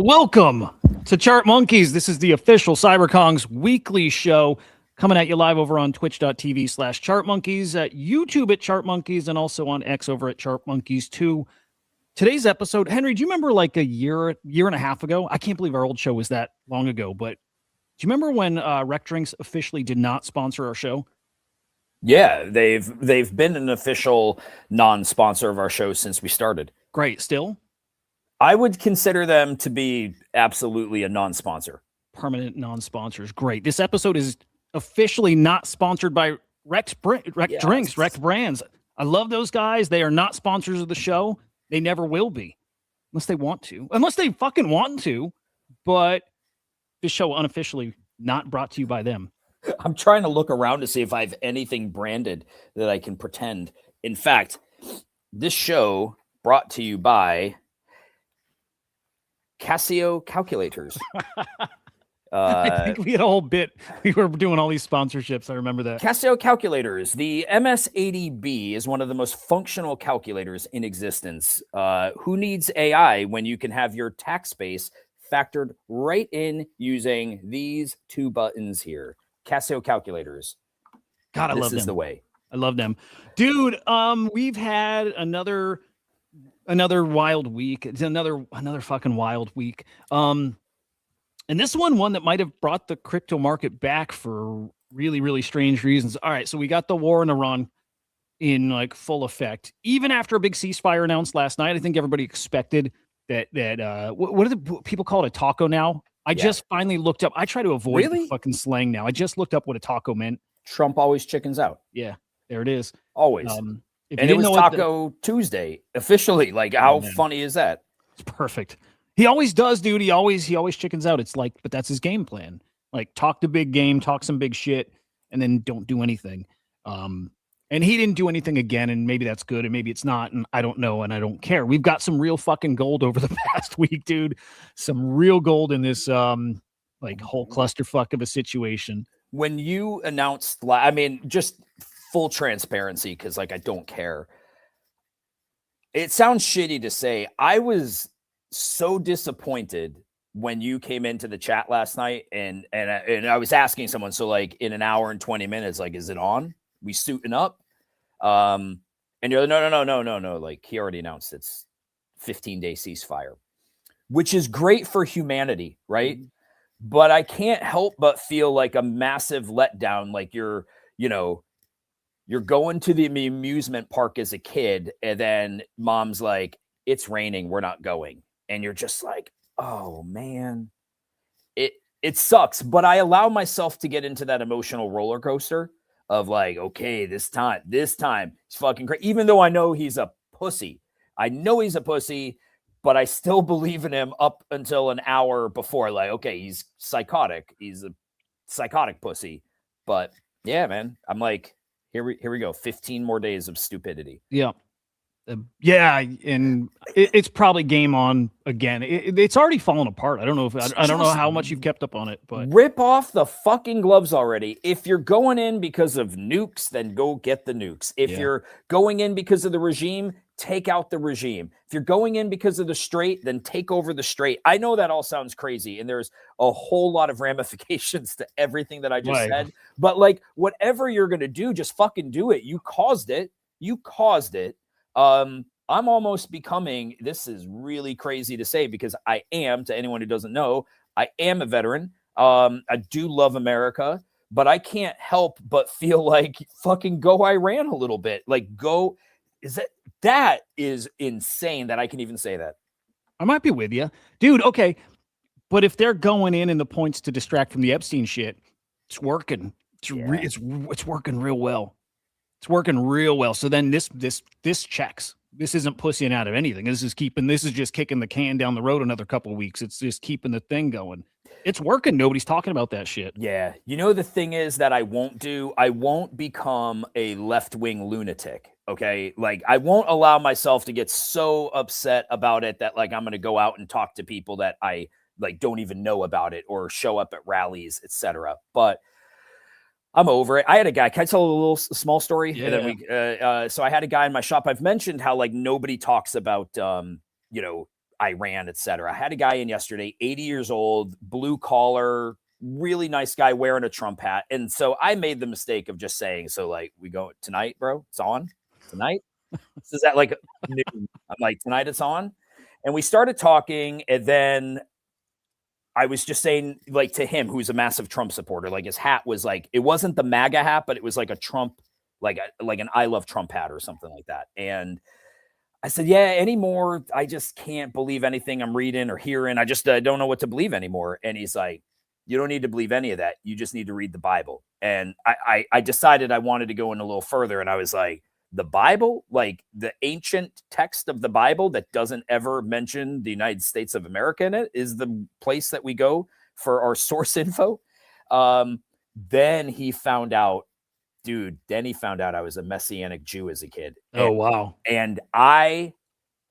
Welcome to Chart Monkeys. This is the official CyberKong's weekly show coming at you live over on twitch.tv/chartmonkeys, at YouTube at Chart Monkeys, and also on X over at Chart Monkeys 2. Today's episode, Henry, do you remember like a year and a half ago? I can't believe our old show was that long ago, but do you remember when Rec Drinks officially did not sponsor our show? Yeah, they've been an official non-sponsor of our show since we started. Great. Still? I would consider them to be absolutely a non-sponsor. Permanent non-sponsors. Great. This episode is officially not sponsored by Rec Drinks, Rec Brands. I love those guys. They are not sponsors of the show. They never will be. Unless they want to. Unless they fucking want to. But this show unofficially not brought to you by them. I'm trying to look around to see if I have anything branded that I can pretend. In fact, this show brought to you by Casio calculators. I think we had a whole bit. We were doing all these sponsorships. I remember that. Casio calculators. The MS-80B is one of the most functional calculators in existence. Who needs AI when you can have your tax base factored right in using these two buttons here? Casio calculators. God, I love them. This is the way. I love them. Dude, we've had another wild week. It's another fucking wild week. And this one that might have brought the crypto market back for really, really strange reasons. All right, so we got the war in Iran in like full effect. Even after a big ceasefire announced last night, I think everybody expected that what do the people call it, a taco now? I just finally looked up. I try to avoid the fucking slang now. I just looked up what a taco meant. Trump always chickens out. Yeah, there it is. Always. And it was Taco Tuesday officially. Like, how funny is that? It's perfect. He always does, dude. He always chickens out. It's like, but that's his game plan. Like, talk the big game, talk some big shit, and then don't do anything. And he didn't do anything again, and maybe that's good, and maybe it's not, and I don't know, and I don't care. We've got some real fucking gold over the past week, dude. Some real gold in this like whole clusterfuck of a situation. When you announced, I mean, just full transparency, because like I don't care. It sounds shitty to say. I was so disappointed when you came into the chat last night, and I was asking someone, so like in an hour and 20 minutes, like, is it on? We suiting up? And you're like, no. Like, he already announced it's 15-day ceasefire, which is great for humanity, right? Mm-hmm. But I can't help but feel like a massive letdown. Like you're going to the amusement park as a kid, and then mom's like, it's raining, we're not going. And you're just like, oh man, it sucks. But I allow myself to get into that emotional roller coaster of like, okay, this time he's fucking great. Even though I know he's a pussy. But I still believe in him up until an hour before. Like, okay, he's psychotic. He's a psychotic pussy. But yeah, man, I'm like, here we go. 15 more days of stupidity. Yeah. Yeah, and it's probably game on again. It's already fallen apart. I don't know how much you've kept up on it, but rip off the fucking gloves already. If you're going in because of nukes, then go get the nukes. If you're going in because of the regime, take out the regime. If you're going in because of the Strait, then take over the Strait. I know that all sounds crazy, and there's a whole lot of ramifications to everything that I just said. But like, whatever you're gonna do, just fucking do it. You caused it. I'm almost becoming, this is really crazy to say because I am, to anyone who doesn't know, I am a veteran. I do love America, but I can't help but feel like fucking go Iran a little bit. Like, go, that is insane that I can even say that. I might be with you, dude. Okay. But if they're going in the points to distract from the Epstein shit, it's working. It's working real well. It's working real well. So then this checks. This isn't pussying out of anything. This is just kicking the can down the road another couple of weeks. It's just keeping the thing going. It's working. Nobody's talking about that shit. Yeah. You know, the thing is that I won't become a left-wing lunatic. Okay. Like, I won't allow myself to get so upset about it that like I'm going to go out and talk to people that I like don't even know about it or show up at rallies, etc. But I'm over it. I had a guy. Can I tell a small story? Yeah. And then so I had a guy in my shop. I've mentioned how like nobody talks about, Iran, etc. I had a guy in yesterday, 80 years old, blue collar, really nice guy wearing a Trump hat. And so I made the mistake of just saying, so like, we go tonight, bro, it's on tonight. This is at like noon. I'm like, tonight it's on. And we started talking, and then I was just saying, like, to him, who's a massive Trump supporter, like his hat was like, it wasn't the MAGA hat, but it was like a Trump, like an I love Trump hat or something like that. And I said, yeah, anymore, I just can't believe anything I'm reading or hearing. I just don't know what to believe anymore. And he's like, you don't need to believe any of that. You just need to read the Bible. And I decided I wanted to go in a little further. And I was like, the Bible, like the ancient text of the Bible that doesn't ever mention the United States of America in it, is the place that we go for our source info. Then he found out, I was a Messianic Jew as a kid. Oh, wow. And I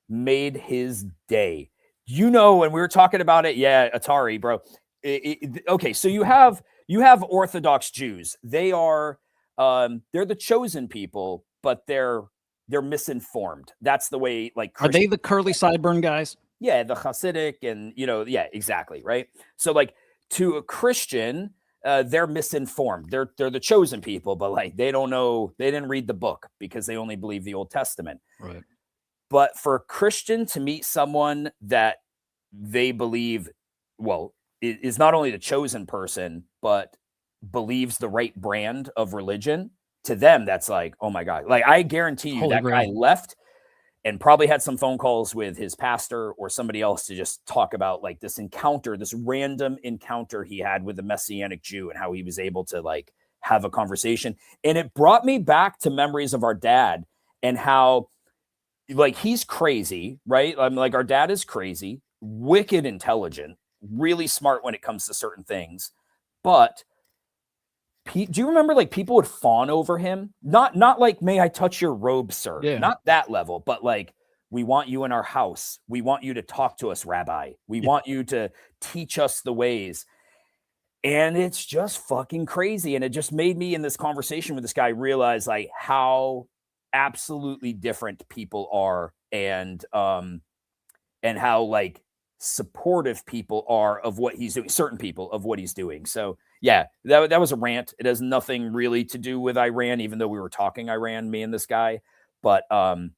made his day. You know, when we were talking about it, yeah, Atari, bro. Okay, so you have Orthodox Jews. They are they're the chosen people, but they're misinformed. That's the way, like, are they the curly sideburn guys? Yeah, the Hasidic, and yeah, exactly, right? So like, to a Christian, they're misinformed. They're the chosen people, but like, they don't know, they didn't read the book because they only believe the Old Testament. Right. But for a Christian to meet someone that they believe, well, is not only the chosen person, but believes the right brand of religion, to them, that's like, oh my God. Like, I guarantee you, that guy left and probably had some phone calls with his pastor or somebody else to just talk about like this encounter, this random encounter he had with a Messianic Jew, and how he was able to like have a conversation. And it brought me back to memories of our dad, and how, like, he's crazy, right? I'm like, our dad is crazy, wicked intelligent, really smart when it comes to certain things. But do you remember, like, people would fawn over him? Not like, may I touch your robe, sir? Yeah. Not that level, but like, we want you in our house. We want you to talk to us, Rabbi. We want you to teach us the ways. And it's just fucking crazy. And it just made me, in this conversation with this guy, realize like how absolutely different people are, and how like supportive people are of what he's doing, certain people of what he's doing. So yeah, that was a rant. It has nothing really to do with Iran, even though we were talking Iran, me and this guy. But I'm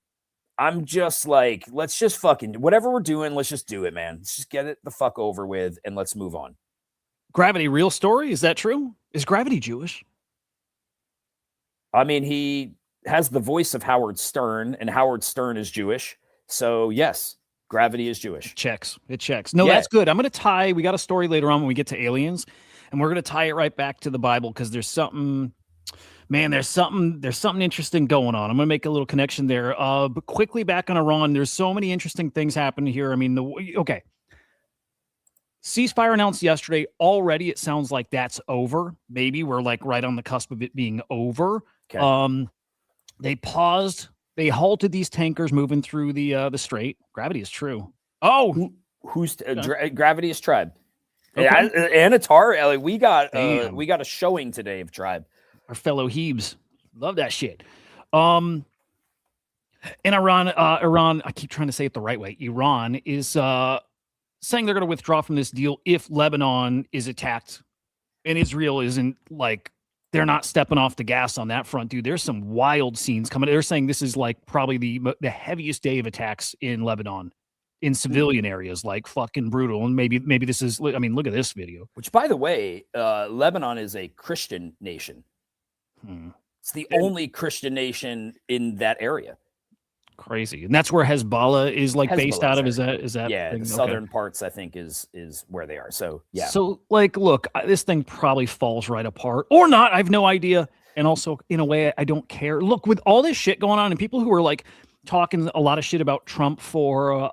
just like, let's just fucking, whatever we're doing, let's just do it, man. Let's just get it the fuck over with, and let's move on. Gravity, real story? Is that true? Is Gravity Jewish? I mean, he has the voice of Howard Stern, and Howard Stern is Jewish. So yes, Gravity is Jewish. It checks. No, yeah. That's good. I'm going to we got a story later on when we get to aliens, and we're going to tie it right back to the Bible, because there's something, man, there's something interesting going on. I'm going to make a little connection there. But quickly back on Iran, there's so many interesting things happening here. I mean, okay. Ceasefire announced yesterday. Already, it sounds like that's over. Maybe we're like right on the cusp of it being over. Okay. They halted these tankers moving through the strait. Gravity is true. Oh, who's Gravity is Tribe. Okay. And Atari. Like, we got a showing today of Tribe. Our fellow Hebes love that shit. In Iran, I keep trying to say it the right way. Iran is saying they're going to withdraw from this deal if Lebanon is attacked, and Israel isn't, like, they're not stepping off the gas on that front, dude. There's some wild scenes coming. They're saying this is like probably the heaviest day of attacks in Lebanon, in civilian areas, like fucking brutal. And maybe this is, I mean, look at this video. Which, by the way, Lebanon is a Christian nation. It's the only Christian nation in that area. Crazy. And that's where Hezbollah is like based out of. Is that yeah, the southern parts, I think, is where they are. So yeah. So like, look, this thing probably falls right apart, or not. I have no idea. And also, in a way, I don't care. Look, with all this shit going on, and people who are like talking a lot of shit about Trump for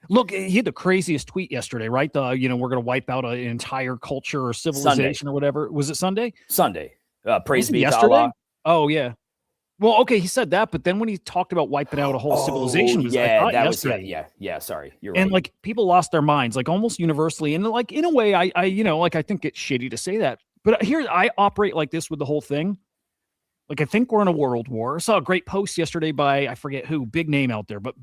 look, he had the craziest tweet yesterday, right? We're gonna wipe out an entire culture or civilization Sunday. Or whatever. Was it Sunday? Sunday. Praise be to Allah. Oh yeah. Well, okay, he said that, but then when he talked about wiping out a whole civilization, was sorry, you're right. And like, people lost their minds, like, almost universally, and like, in a way, I think it's shitty to say that, but here I operate like this with the whole thing. Like, I think we're in a world war. I saw a great post yesterday by, I forget who, big name out there, but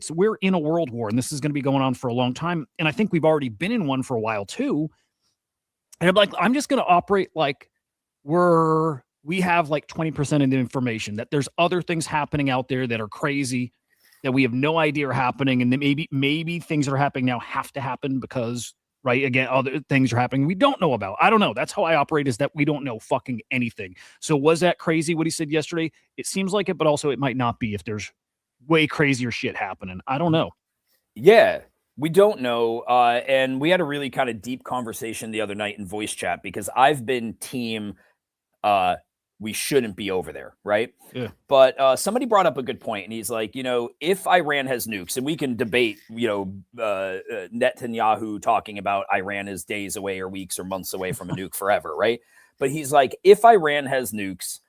we're in a world war, and this is going to be going on for a long time. And I think we've already been in one for a while too. And I'm like, I'm just going to operate like we have like 20% of the information, that there's other things happening out there that are crazy, that we have no idea are happening. And then maybe things that are happening now have to happen because, right, again, other things are happening we don't know about. I don't know. That's how I operate, is that we don't know fucking anything. So was that crazy what he said yesterday? It seems like it, but also it might not be if there's way crazier shit happening. I don't know. Yeah, we don't know. And we had a really kind of deep conversation the other night in voice chat, because I've been team we shouldn't be over there, right? Yeah. But somebody brought up a good point, and he's like, if Iran has nukes, and we can debate, Netanyahu talking about Iran is days away or weeks or months away from a nuke forever, right? But he's like, if Iran has nukes,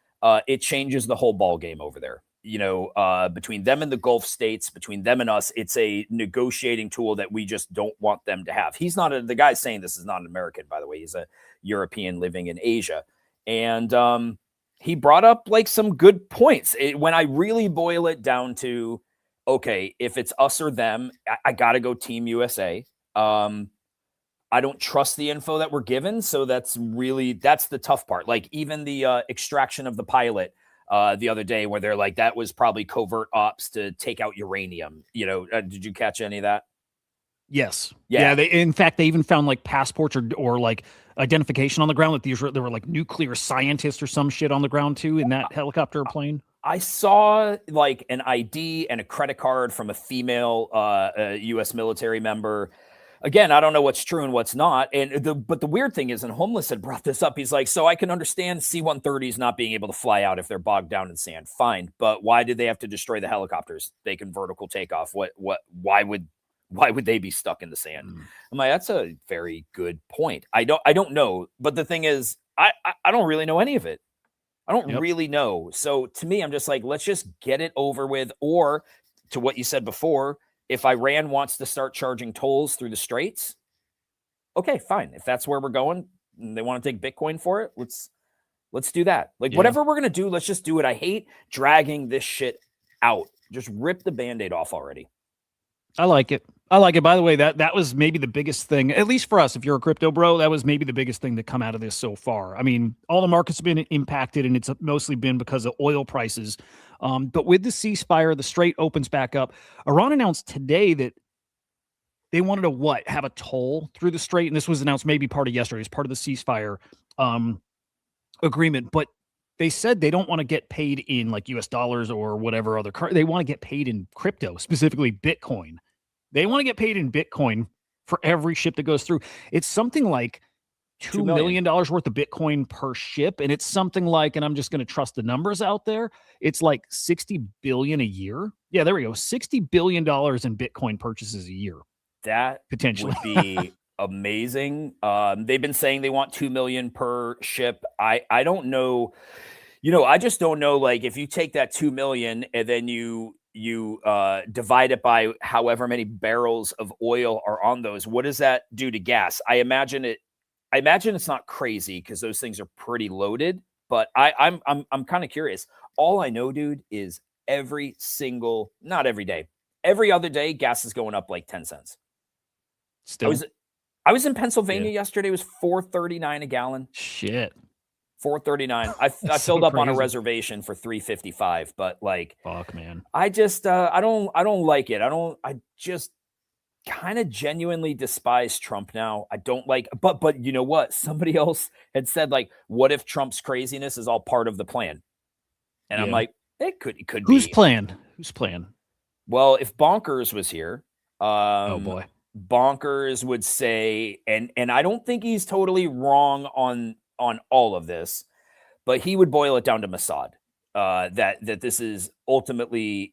it changes the whole ball game over there. Between them and the Gulf states, between them and us, it's a negotiating tool that we just don't want them to have. He's not the guy saying this is not an American, by the way. He's a European living in Asia. And he brought up like some good points. When I really boil it down to, okay, if it's us or them, I got to go Team USA. I don't trust the info that we're given. So that's the tough part. Like even the extraction of the pilot the other day, where they're like, that was probably covert ops to take out uranium. Did you catch any of that? Yes. Yeah. In fact, they even found like passports or like identification on the ground. Like there were like nuclear scientists or some shit on the ground too in that helicopter or plane. I saw like an ID and a credit card from a female U.S. military member. Again, I don't know what's true and what's not. But the weird thing is, and Homeless had brought this up, he's like, so I can understand C-130s not being able to fly out if they're bogged down in sand. Fine. But why did they have to destroy the helicopters? They can vertical takeoff. Why would they be stuck in the sand? I'm like, that's a very good point. I don't know. But the thing is, I don't really know any of it. I don't really know. So to me, I'm just like, let's just get it over with. Or to what you said before, if Iran wants to start charging tolls through the straits, okay, fine. If that's where we're going and they want to take Bitcoin for it, let's do that. Like whatever we're going to do, let's just do it. I hate dragging this shit out. Just rip the Band-Aid off already. I like it. By the way, that was maybe the biggest thing, at least for us. If you're a crypto bro, that was maybe the biggest thing to come out of this so far. I mean, all the markets have been impacted, and it's mostly been because of oil prices. But with the ceasefire, the Strait opens back up. Iran announced today that they wanted to have a toll through the Strait, and this was announced maybe part of yesterday as part of the ceasefire agreement. But they said they don't want to get paid in like US dollars or whatever other currency. They want to get paid in crypto, specifically Bitcoin. They want to get paid in Bitcoin for every ship that goes through. It's something like $2 million worth of Bitcoin per ship. And it's something like, and I'm just going to trust the numbers out there, it's like 60 billion a year. Yeah, there we go. $60 billion in Bitcoin purchases a year. That potentially would be amazing. They've been saying they want 2 million per ship. I don't know. I just don't know. Like if you take that 2 million and then you divide it by however many barrels of oil are on those, what does that do to gas? I imagine it's not crazy because those things are pretty loaded, but I'm kind of curious. All I know, dude, is not every day, every other day, gas is going up like 10 cents. Still, I was in Pennsylvania yesterday. It was $4.39 a gallon. Shit. $4.39. I filled up on a reservation for $3.55, but like, fuck, man. I just I don't like it. I just kind of genuinely despise Trump now. I don't like, but you know what? Somebody else had said like, what if Trump's craziness is all part of the plan? And I'm like, it could be. Whose plan? Well, if Bonkers was here, oh boy, Bonkers would say, and I don't think he's totally wrong on all of this, but he would boil it down to Mossad, that this is ultimately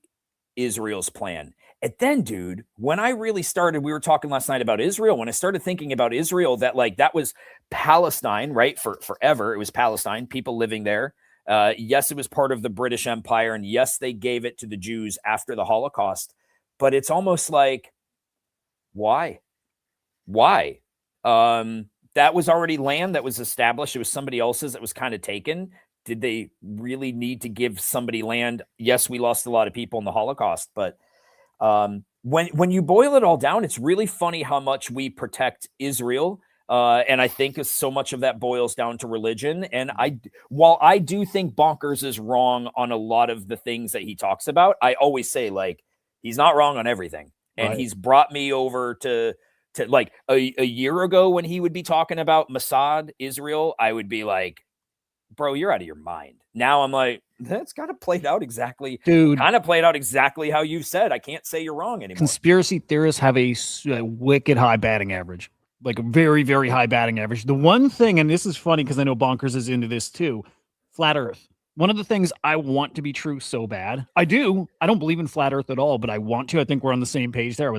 Israel's plan. And then, dude, when I really started, we were talking last night about Israel. When I started thinking about Israel, that was Palestine, right? For forever, it was Palestine, people living there. Yes, it was part of the British Empire, and yes, they gave it to the Jews after the Holocaust. But it's almost like, why? That was already land that was established. It was somebody else's that was kind of taken. did they really need to give somebody land? Yes, we lost a lot of people in the Holocaust, but when you boil it all down, it's really funny how much we protect Israel. And I think so much of that boils down to religion. And while I do think Bonkers is wrong on a lot of the things that he talks about, I always say, like, he's not wrong on everything. And he's brought me over to like a year ago when he would be talking about Mossad, Israel, I would be like, bro, you're out of your mind. Now I'm like, that's kind of played out exactly, dude. Kind of played out exactly how you said. I can't say you're wrong anymore. Conspiracy theorists have a wicked high batting average, like a very, very high batting average. The one thing, and this is funny because I know Bonkers is into this too, flat Earth. One of the things I want to be true so bad. I do. I don't believe in flat Earth at all, but I want to. I think we're on the same page there. I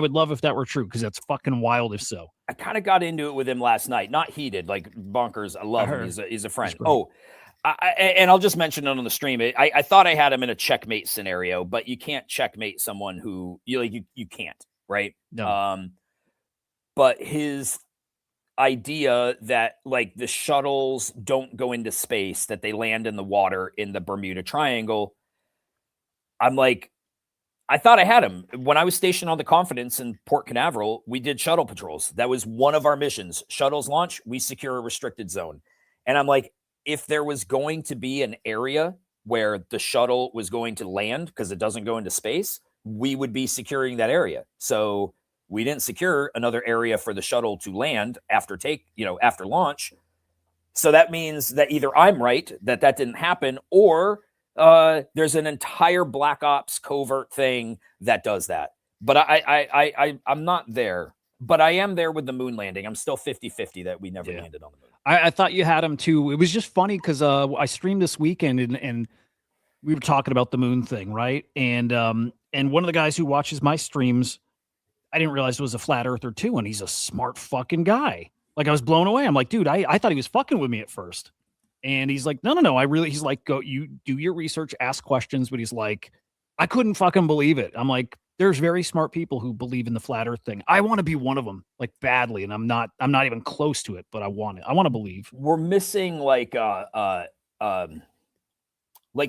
would love if that were true because that's fucking wild if so. I kind of got into it with him last night. Not heated, like Bonkers. I love him. He's a friend. Oh, and I'll just mention it on the stream. I thought I had him in a checkmate scenario, but you can't checkmate someone who you can't, right? No. But his idea that like the shuttles don't go into space, that they land in the water in the Bermuda Triangle. I'm like, I thought I had him. When I was stationed on the Confidence in Port Canaveral, we did shuttle patrols. That was one of our missions. Shuttles launch, we secure a restricted zone. And I'm like, if there was going to be an area where the shuttle was going to land because it doesn't go into space, we would be securing that area. So we didn't secure another area for the shuttle to land after launch. So that means that either I'm right, that didn't happen, or there's an entire Black Ops covert thing that does that. But I'm not there. But I am there with the moon landing. I'm still 50-50 that we never landed on the moon. I thought you had him too. It was just funny because I streamed this weekend and we were talking about the moon thing, right? And one of the guys who watches my streams, I didn't realize it was a flat earther too, and he's a smart fucking guy. Like, I was blown away. I'm like, dude, I thought he was fucking with me at first. And he's like, no. He's like, go, you do your research, ask questions. But he's like, I couldn't fucking believe it. I'm like, there's very smart people who believe in the flat earth thing. I want to be one of them, like, badly. And I'm not even close to it, but I want it. I want to believe. We're missing like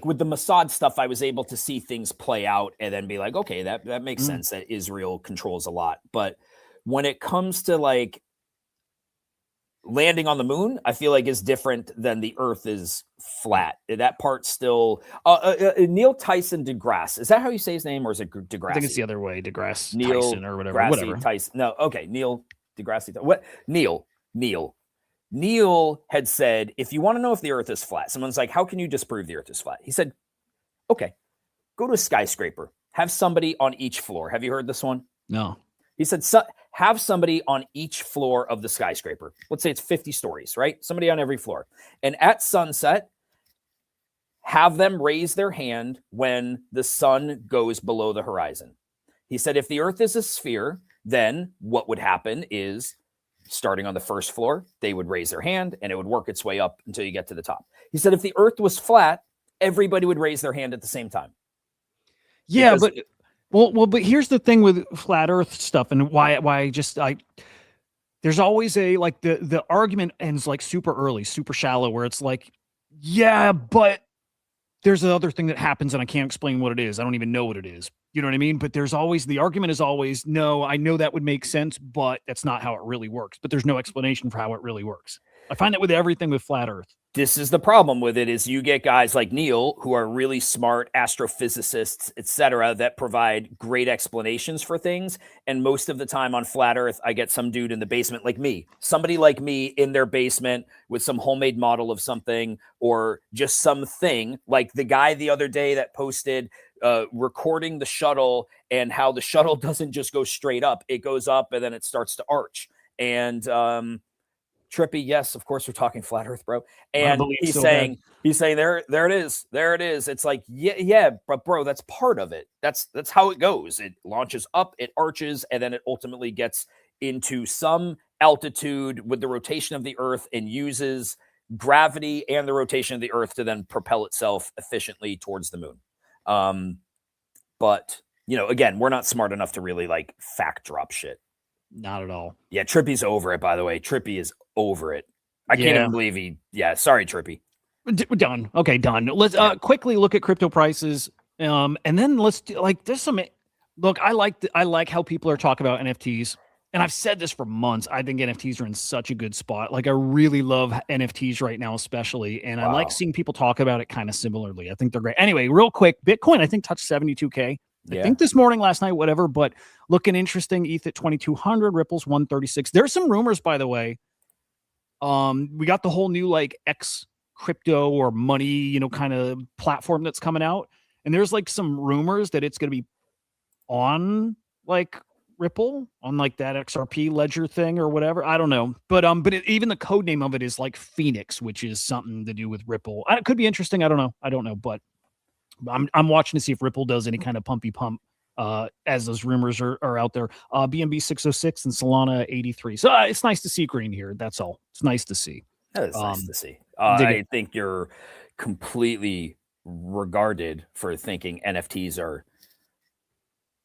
with the Mossad stuff, I was able to see things play out and then be like, okay, that makes sense that Israel controls a lot. But when it comes to like landing on the moon, I feel like is different than the Earth is flat. That part still. Neil Tyson deGrasse, is that how you say his name, or is it deGrasse? I think it's the other way, deGrasse Neil Tyson or whatever. Tyson. No, okay, Neil deGrasse. What? Neil had said, if you want to know if the Earth is flat, someone's like, how can you disprove the Earth is flat? He said, okay, go to a skyscraper, have somebody on each floor. Have you heard this one? No. He said, have somebody on each floor of the skyscraper. Let's say it's 50 stories, right? Somebody on every floor. And at sunset, have them raise their hand when the sun goes below the horizon. He said, if the Earth is a sphere, then what would happen is, starting on the first floor, they would raise their hand and it would work its way up until you get to the top. He said, if the Earth was flat, everybody would raise their hand at the same time. Yeah, but here's the thing with flat Earth stuff and why there's always the argument ends like super early, super shallow, where it's like, yeah, but there's another thing that happens and I can't explain what it is. I don't even know what it is. You know what I mean? But there's always, the argument is always, no, I know that would make sense, but that's not how it really works. But there's no explanation for how it really works. I find that with everything with flat Earth. This is the problem with it, is you get guys like Neil who are really smart astrophysicists, etc., that provide great explanations for things. And most of the time on flat Earth, I get some dude in the basement like me, somebody like me in their basement with some homemade model of something, or just something like the guy the other day that posted recording the shuttle and how the shuttle doesn't just go straight up. It goes up and then it starts to arch. And Trippy, yes, of course we're talking flat Earth, bro. And he's saying there it is. It's like, yeah, but bro, that's part of it. That's how it goes. It launches up, it arches, and then it ultimately gets into some altitude with the rotation of the Earth and uses gravity and the rotation of the Earth to then propel itself efficiently towards the moon. But again, we're not smart enough to really like fact drop shit. Not at all. Yeah, Trippy's over it, by the way. Trippy is over it. I can't even believe sorry, Trippy. Done. Okay, done. Let's quickly look at crypto prices. And then let's do, like, there's some, look, I like how people are talking about NFTs. And I've said this for months. I think NFTs are in such a good spot. Like, I really love NFTs right now, especially. And I like Wow. seeing people talk about it kind of similarly. I think they're great. Anyway, real quick, Bitcoin, I think, touched 72K. I Yeah. think this morning, last night, whatever, but looking interesting. ETH at 2,200, Ripple's 136. There's some rumors, by the way. We got the whole new like X crypto or money, kind of platform that's coming out. And there's like some rumors that it's going to be on like Ripple on like that XRP ledger thing or whatever. I don't know. But even the code name of it is like Phoenix, which is something to do with Ripple. It could be interesting. I don't know. But I'm watching to see if Ripple does any kind of pumpy pump as those rumors are out there. BNB 606 and Solana 83. So it's nice to see green here. That's all. It's nice to see. That is nice to see. I think you're completely regarded for thinking NFTs are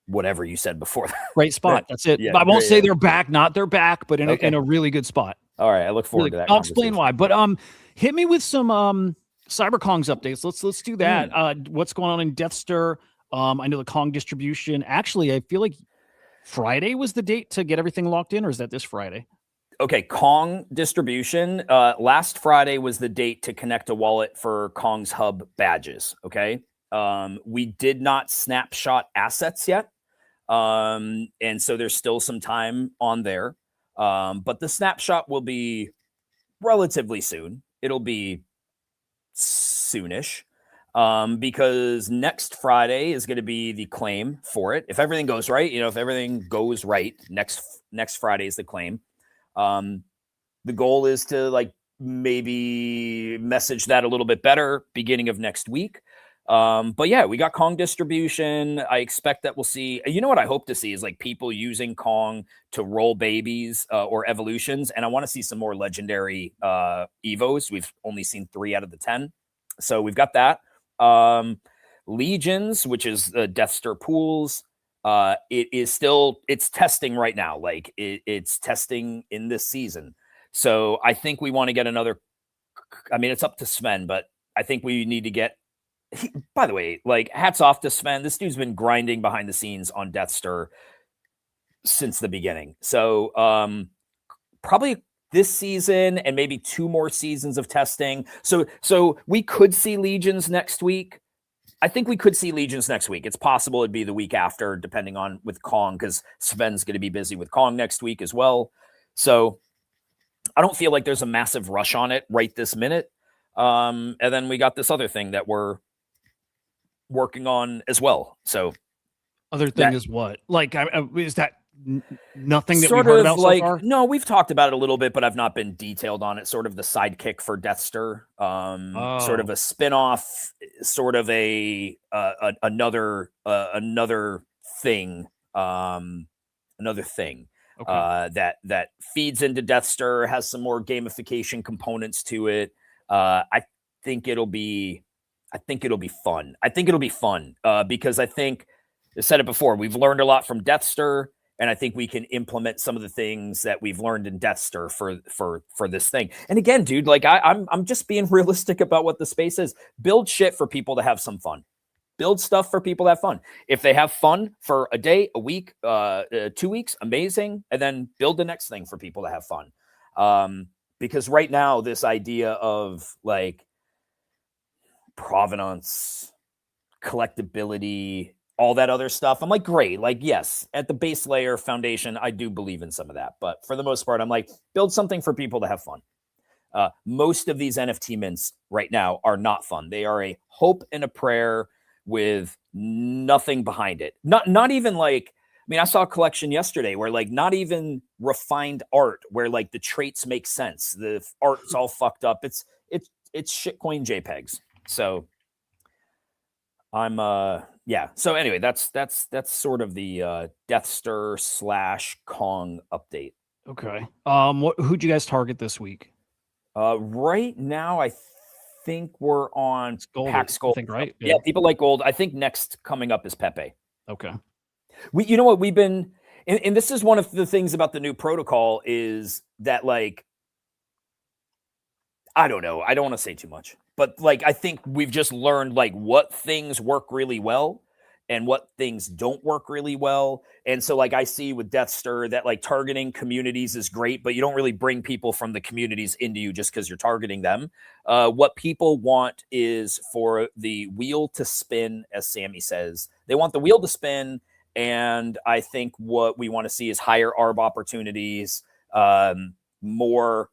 whatever you said before. Great spot. That's it. Yeah, I won't say they're back, not they're back, but in a really good spot. All right. I look forward to that. I'll explain why. But hit me with some CyberKong's updates. Let's do that. What's going on in Deathstir? I know the Kong distribution. Actually, I feel like Friday was the date to get everything locked in, or is that this Friday? Okay, Kong distribution. Last Friday was the date to connect a wallet for Kong's Hub badges. Okay. We did not snapshot assets yet. And so there's still some time on there. But the snapshot will be relatively soon. It'll be soonish. Because next Friday is going to be the claim for it. If everything goes right, if everything goes right, next Friday is the claim. The goal is to like maybe message that a little bit better beginning of next week. But yeah, we got Kong distribution. I expect that we'll see, what I hope to see is like people using Kong to roll babies or evolutions. And I want to see some more legendary Evos. We've only seen 3 out of the 10. So we've got that. Legions, which is the Deathstir pools. It's testing right now. Like it's testing in this season. So I think we want to get another, it's up to Sven, but I think we need to get, by the way, like hats off to Sven. This dude's been grinding behind the scenes on Deathstir since the beginning. So, probably this season and maybe 2 more seasons of testing. So we could see Legions next week. I think we could see Legions next week. It's possible it'd be the week after, depending on with Kong, because Sven's going to be busy with Kong next week as well. So I don't feel like there's a massive rush on it right this minute. And then we got this other thing that we're working on as well. So other thing is what? Like, is that nothing that sort we've heard of about like, so far? No, we've talked about it a little bit, but I've not been detailed on it. Sort of the sidekick for Deathstir, sort of a spin-off, sort of another thing, okay. That feeds into Deathstir, has some more gamification components to it. I think it'll be fun. Because I think I said it before. We've learned a lot from Deathstir. And I think we can implement some of the things that we've learned in Deathstir for this thing. And again, dude, like I'm just being realistic about what the space is. Build shit for people to have some fun. Build stuff for people to have fun. If they have fun for a day, a week, 2 weeks, amazing. And then build the next thing for people to have fun. Because right now, this idea of like provenance, collectability, all that other stuff. I'm like, great. Like, yes, at the base layer foundation, I do believe in some of that. But for the most part, I'm like, build something for people to have fun. Most of these NFT mints right now are not fun. They are a hope and a prayer with nothing behind it. Not even like, I saw a collection yesterday where like not even refined art where like the traits make sense. The art's all fucked up. It's shitcoin JPEGs. So I'm yeah. So anyway, that's sort of the Deathstir / Kong update. Okay. Who'd you guys target this week? Right now, I think we're on Pax Gold. I think, right? Yeah, people like gold. I think next coming up is Pepe. Okay. You know what we've been, and this is one of the things about the new protocol is that like I don't know. I don't want to say too much, but like I think we've just learned like what things work really well and what things don't work really well. And so like I see with Death Stir that like targeting communities is great, but you don't really bring people from the communities into you just because you're targeting them. What people want is for the wheel to spin, as Sammy says. They want the wheel to spin, and I think what we want to see is higher ARB opportunities, more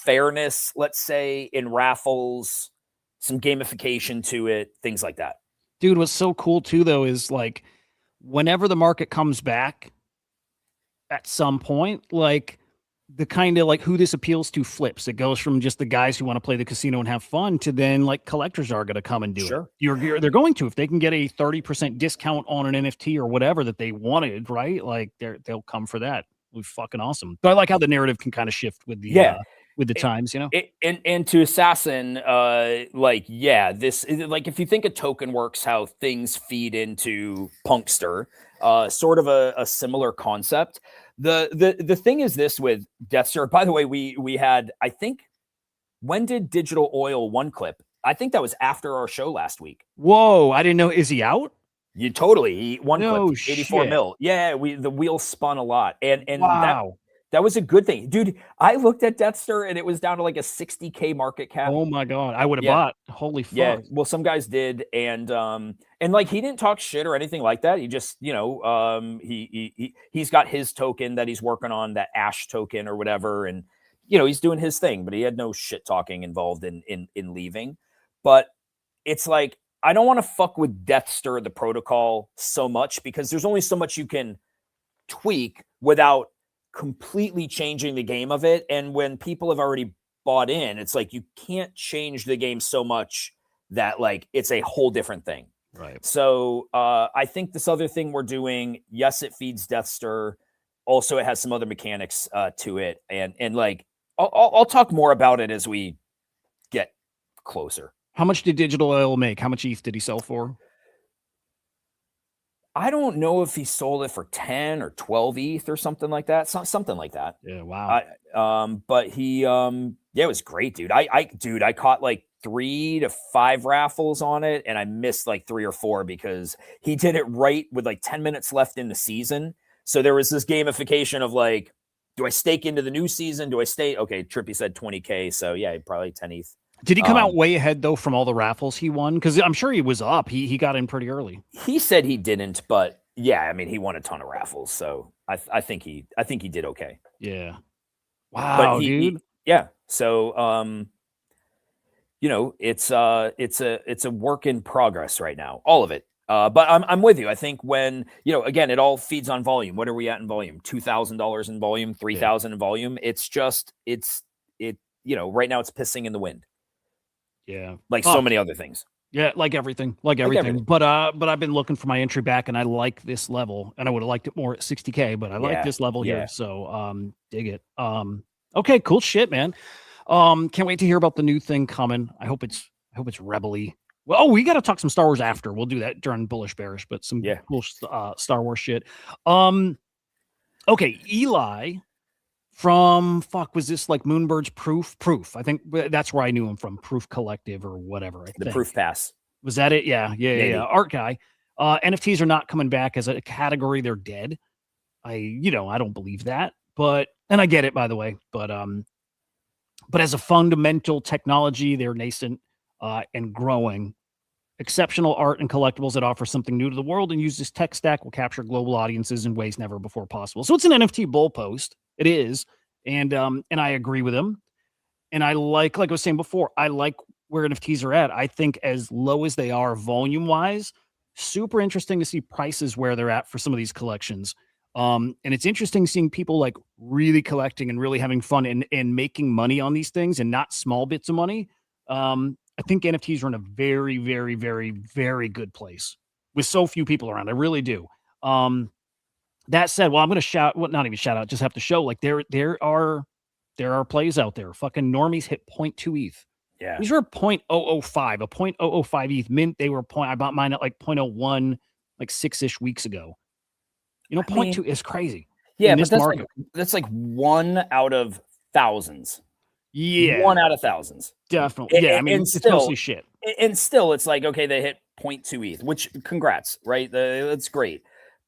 fairness, let's say, in raffles, some gamification to it, things like that. Dude, what's so cool too, though, is like whenever the market comes back at some point, like the kind of like who this appeals to flips. It goes from just the guys who want to play the casino and have fun to then like collectors are going to come and do it. They're going to, if they can get a 30% discount on an NFT or whatever that they wanted, right? Like they'll come for that. It was fucking awesome. But I like how the narrative can kind of shift with the times, you know. And to Assassin, like this like if you think of Token Works, how things feed into Punkster, sort of a similar concept. The thing is this with Death Star. By the way, we had, I think, when did Digital Oil one clip? I think that was after our show last week. Whoa, I didn't know. Is he out? You totally. He one clip, 84 mil. Yeah, the wheel spun a lot, and wow. That was a good thing, dude. I looked at Death Star and it was down to like a 60K market cap. Oh my god, I would have bought. Holy fuck. Yeah, well, some guys did, and like he didn't talk shit or anything like that. He just, he's got his token that he's working on, that Ash token or whatever, and he's doing his thing, but he had no shit talking involved in leaving. But it's like I don't want to fuck with Death Star the protocol so much because there's only so much you can tweak without completely changing the game of it. And when people have already bought in, it's like you can't change the game so much that like it's a whole different thing. Right. So I think this other thing we're doing, yes, it feeds Death Star. Also, it has some other mechanics to it, and like I'll talk more about it as we get closer. How much did Digital Oil make? How much ETH did he sell for? I don't know if he sold it for 10 or 12 ETH or something like that. Something like that. Yeah, wow. But he it was great, dude. I caught like 3 to 5 raffles on it, and I missed like 3 or 4 because he did it right with like 10 minutes left in the season. So there was this gamification of like, do I stake into the new season? Do I stay? Okay, Trippy said 20K. So yeah, probably 10 ETH. Did he come out way ahead though from all the raffles he won? Because I'm sure he was up. He got in pretty early. He said he didn't, but yeah, I mean he won a ton of raffles, so I think he did okay. Yeah. Wow, dude. Yeah. So it's a work in progress right now, all of it. But I'm with you. I think when again, it all feeds on volume. What are we at in volume? $2,000 in volume, 3,000 in volume. It's just right now it's pissing in the wind. Yeah. Like so many other things. Yeah, like everything. But I've been looking for my entry back, and I like this level, and I would have liked it more at 60K, but I like this level here. So dig it. Okay, cool shit, man. Can't wait to hear about the new thing coming. I hope it's rebel-y. Well, we got to talk some Star Wars after. We'll do that during Bullish Bearish, but some cool Star Wars shit. Okay, Eli from was this like Moonbird's Proof? I think that's where I knew him from, Proof Collective or whatever. The Proof Pass. Was that it? Yeah. Art guy. NFTs are not coming back as a category. They're dead. I don't believe that, and I get it, by the way, but as a fundamental technology, they're nascent and growing. Exceptional art and collectibles that offer something new to the world and use this tech stack will capture global audiences in ways never before possible. So it's an NFT bull post. It is. And I agree with him. And I like I was saying before, I like where NFTs are at. I think as low as they are volume wise, super interesting to see prices where they're at for some of these collections. And it's interesting seeing people like really collecting and really having fun and making money on these things and not small bits of money. I think NFTs are in a very, very, very, very good place with so few people around. I really do. That said, well, I'm going to not even shout out, just have to show like there are plays out there. Fucking normies hit 0.2 ETH. Yeah. These are 0.005, a 0.005 ETH mint. They were I bought mine at like 0.01, like 6-ish weeks ago. 0.2 is crazy. Yeah, but that's like 1 out of thousands. Yeah. 1 out of thousands. Definitely. Yeah. I mean, And it's mostly shit. And still, it's like, okay, they hit 0.2 ETH, which congrats, right? That's great.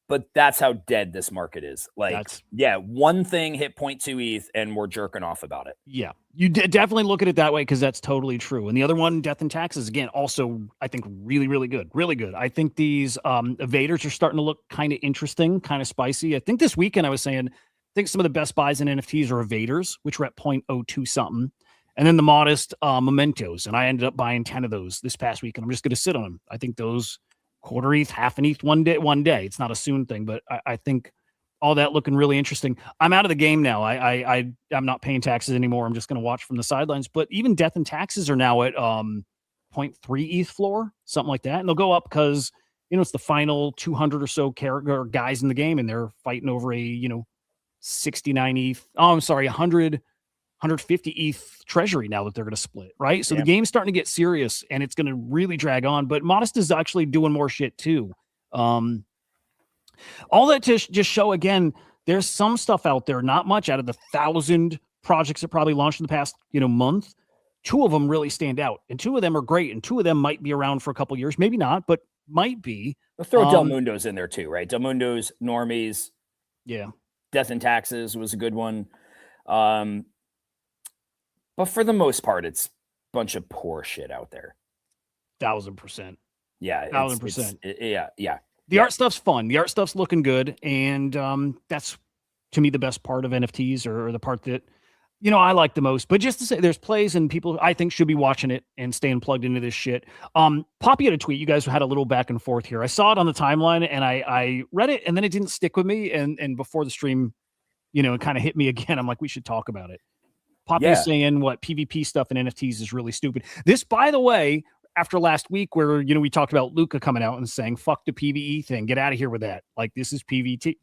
But that's how dead this market is. Like, yeah, one thing hit 0.2 ETH and we're jerking off about it. Yeah, you definitely look at it that way because that's totally true. And the other one, Death and Taxes, again, also, I think really, really good. Really good. I think these evaders are starting to look kind of interesting, kind of spicy. I think this weekend I was saying, I think some of the best buys in NFTs are evaders, which were at 0.02 something. And then the modest mementos. And I ended up buying 10 of those this past week. And I'm just going to sit on them. I think those quarter ETH, half an ETH one day. It's not a soon thing, but I think all that looking really interesting. I'm out of the game now. I'm not paying taxes anymore. I'm just going to watch from the sidelines. But even Death and Taxes are now at 0.3 ETH floor, something like that. And they'll go up because, it's the final 200 or so character guys in the game, and they're fighting over a, 69 ETH. Oh, I'm sorry, 150 ETH treasury now that they're going to split, right? So the game's starting to get serious, and it's going to really drag on. But Modest is actually doing more shit too. All that to just show, again, there's some stuff out there, not much out of the 1,000 projects that probably launched in the past, month. 2 of them really stand out, and 2 of them are great, and 2 of them might be around for a couple years, maybe not, but might be. We'll throw Del Mundo's in there too, right? Del Mundo's, Normies. Yeah. Death and Taxes was a good one. But for the most part, it's a bunch of poor shit out there. 1,000%. Yeah. 1,000%. Yeah. The art stuff's fun. The art stuff's looking good. And that's, to me, the best part of NFTs, or the part that, I like the most. But just to say, there's plays and people I think should be watching it and staying plugged into this shit. Poppy had a tweet. You guys had a little back and forth here. I saw it on the timeline and I read it, and then it didn't stick with me. And before the stream, it kind of hit me again. I'm like, we should talk about it. Poppy is saying what PvP stuff in NFTs is really stupid. This, by the way, after last week where, we talked about Luca coming out and saying, fuck the PvE thing, get out of here with that. Like, this is PvP.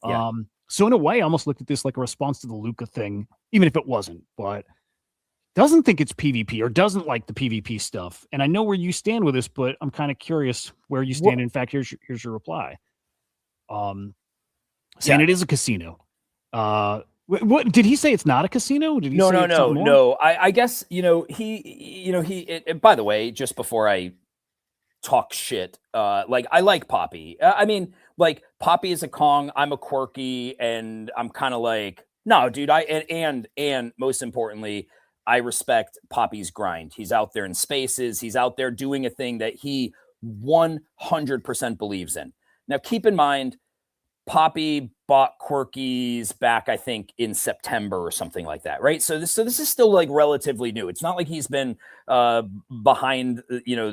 Yeah. So in a way, I almost looked at this like a response to the Luca thing, even if it wasn't, but doesn't think it's PvP or doesn't like the PvP stuff. And I know where you stand with this, but I'm kind of curious where you stand. In fact, here's your reply. Saying it is a casino. What did he say? It's not a casino? Did he say no. I guess, by the way, just before I talk shit, like, I like Poppy. I mean, like, Poppy is a Kong, I'm a Quirky, and I'm kind of like, no, dude, and most importantly, I respect Poppy's grind. He's out there in spaces. He's out there doing a thing that he 100% believes in. Now, keep in mind, Poppy bought Quirkies back, I think, in September or something like that, right? So this is still like relatively new. It's not like he's been behind, he's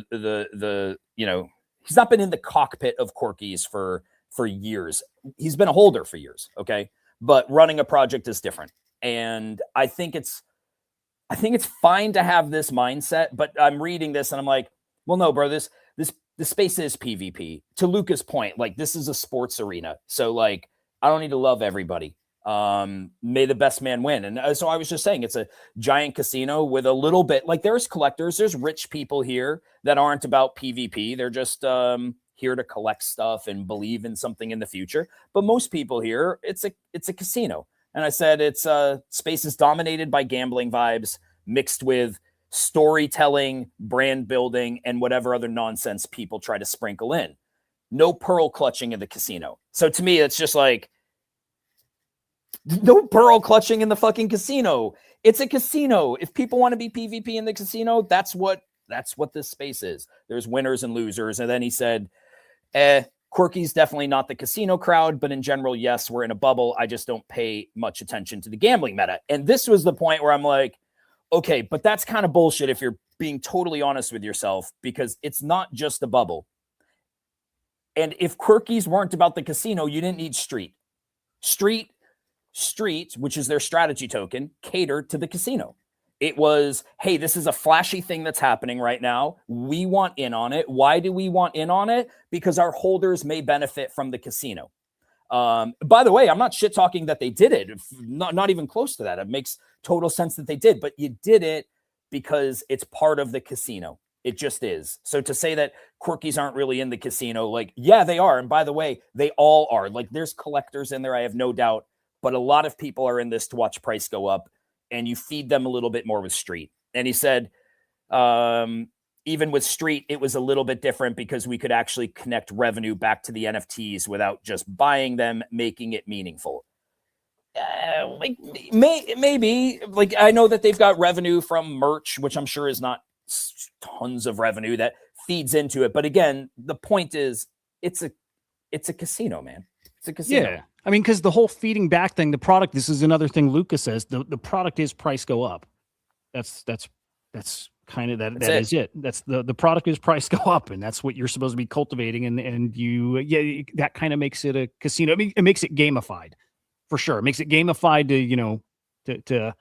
not been in the cockpit of Quirkies for years. He's been a holder for years, okay? But running a project is different, and I think it's fine to have this mindset. But I'm reading this and I'm like, well, no, bro, this space is PvP. To Luca's point, like, this is a sports arena. So, like, I don't need to love everybody. May the best man win. And so I was just saying, it's a giant casino with a little bit, like, there's collectors, there's rich people here that aren't about PvP. They're just here to collect stuff and believe in something in the future. But most people here, it's a casino. And I said, it's space is dominated by gambling vibes mixed with storytelling, brand building, and whatever other nonsense people try to sprinkle in. No pearl clutching in the casino. So to me, it's just like, no pearl clutching in the fucking casino. It's a casino. If people want to be PvP in the casino, that's what this space is. There's winners and losers. And then he said, Quirky's definitely not the casino crowd, but in general, yes, we're in a bubble. I just don't pay much attention to the gambling meta. And this was the point where I'm like, okay, but that's kind of bullshit if you're being totally honest with yourself, because it's not just a bubble. And if Quirkies weren't about the casino, you didn't need Street. Street, which is their strategy token, catered to the casino. It was, hey, this is a flashy thing that's happening right now. We want in on it. Why do we want in on it? Because our holders may benefit from the casino. By the way, I'm not shit talking that they did it. Not even close to that. It makes total sense that they did, but you did it because it's part of the casino. It just is. So to say that Quirkies aren't really in the casino, like, yeah, they are. And by the way, they all are. Like, there's collectors in there, I have no doubt, but a lot of people are in this to watch price go up. and you feed them a little bit more with street. And he said, even with street, it was a little bit different because we could actually connect revenue back to the NFTs without just buying them, making it meaningful. Like maybe like I know that they've got revenue from merch, which I'm sure is not tons of revenue that feeds into it. But again, the point is it's a casino, man. It's a casino. Yeah. I mean, because the whole feeding back thing, the product, this is another thing Lucas says, the product is price go up. That's kind of that is it. That's the product is price go up, and that's what you're supposed to be cultivating. And that kind of makes it a casino. I mean, it makes it gamified for sure. It makes it gamified to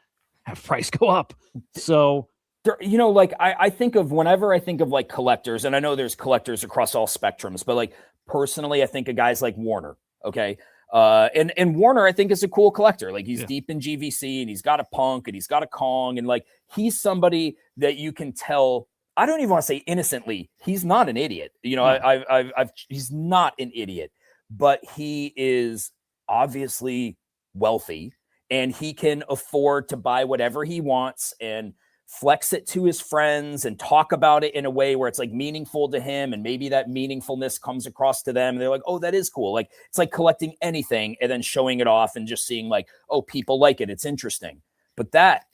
have price go up. So like I think of whenever I think of like collectors, and I know there's collectors across all spectrums, but like personally, I think of guys like Warner. Okay. And Warner, I think, is a cool collector. Like he's deep in GVC, and he's got a Punk, and he's got a Kong, and like he's somebody that you can tell. I don't even want to say innocently. He's not an idiot. He's not an idiot, but he is obviously wealthy, and he can afford to buy whatever he wants and flex it to his friends and talk about it in a way where it's like meaningful to him. And maybe that meaningfulness comes across to them. And they're like, oh, that is cool. Like it's like collecting anything and then showing it off and just seeing like, oh, people like it. It's interesting. But that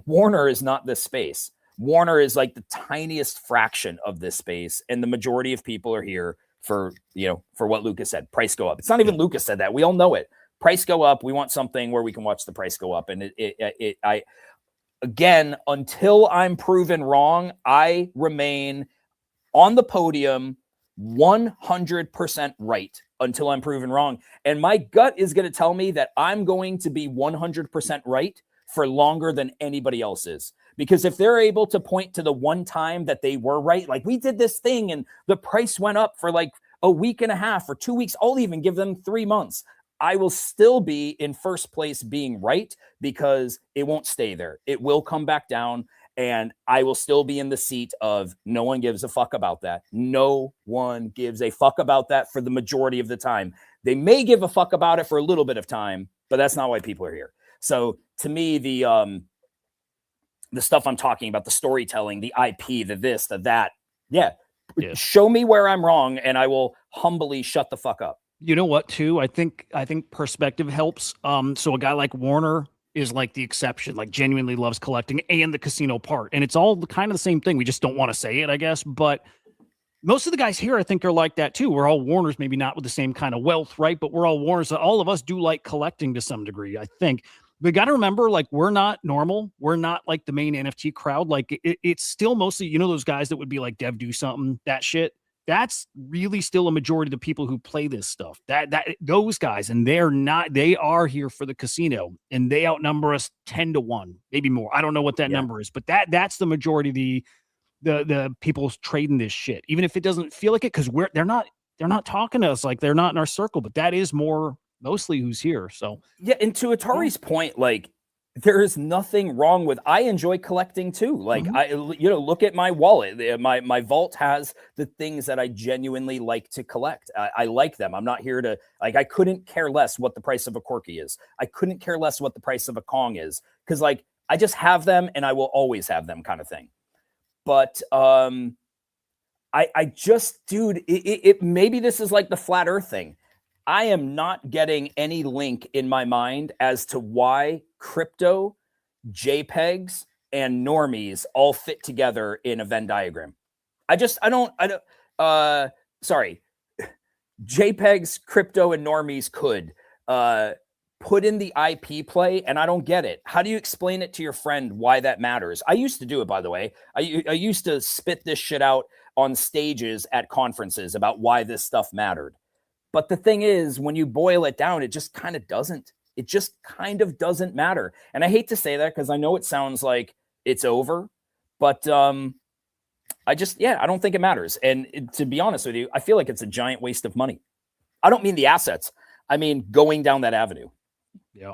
Warner is not this space. Warner is like the tiniest fraction of this space. And the majority of people are here for what Lucas said, price go up. It's not even Lucas said that. We all know it. Price go up. We want something where we can watch the price go up. And again, until I'm proven wrong, I remain on the podium 100% right until I'm proven wrong. And my gut is going to tell me that I'm going to be 100% right for longer than anybody else is. Because if they're able to point to the one time that they were right, like we did this thing and the price went up for like a week and a half or 2 weeks, I'll even give them 3 months. I will still be in first place being right because it won't stay there. It will come back down, and I will still be in the seat of no one gives a fuck about that. No one gives a fuck about that for the majority of the time. They may give a fuck about it for a little bit of time, but that's not why people are here. So to me, the stuff I'm talking about, the storytelling, the IP, the this, the that, show me where I'm wrong, and I will humbly shut the fuck up. You know what, too? I think perspective helps. So a guy like Warner is like the exception, like genuinely loves collecting and the casino part. And it's all kind of the same thing. We just don't want to say it, I guess. But most of the guys here, I think, are like that, too. We're all Warners, maybe not with the same kind of wealth, right? But we're all Warners. All of us do like collecting to some degree, I think. But got to remember, like, we're not normal. We're not like the main NFT crowd. Like, it's still mostly, those guys that would be like, Dev, do something, that shit. That's really still a majority of the people who play this stuff. Those guys, and they are here for the casino, and they outnumber us 10-1, maybe more. I don't know what that number is, but that's the majority of the people trading this shit. Even if it doesn't feel like it, because they're not talking to us, like they're not in our circle, but that is mostly who's here. So and to Atari's point, like there is nothing wrong with, I enjoy collecting too. Like I look at my wallet, my vault has the things that I genuinely like to collect. I like them. I'm not here to, like, I couldn't care less what the price of a Corky is. I couldn't care less what the price of a Kong is. Cause like, I just have them and I will always have them, kind of thing. But, I just, dude, it maybe this is like the flat earth thing. I am not getting any link in my mind as to why crypto, JPEGs, and normies all fit together in a Venn diagram. Sorry. JPEGs, crypto, and normies could put in the IP play, and I don't get it. How do you explain it to your friend why that matters? I used to do it, by the way. I used to spit this shit out on stages at conferences about why this stuff mattered. But the thing is, when you boil it down, it just kind of doesn't. It just kind of doesn't matter. And I hate to say that because I know it sounds like it's over, but I don't think it matters. And to be honest with you, I feel like it's a giant waste of money. I don't mean the assets. I mean going down that avenue. Yeah.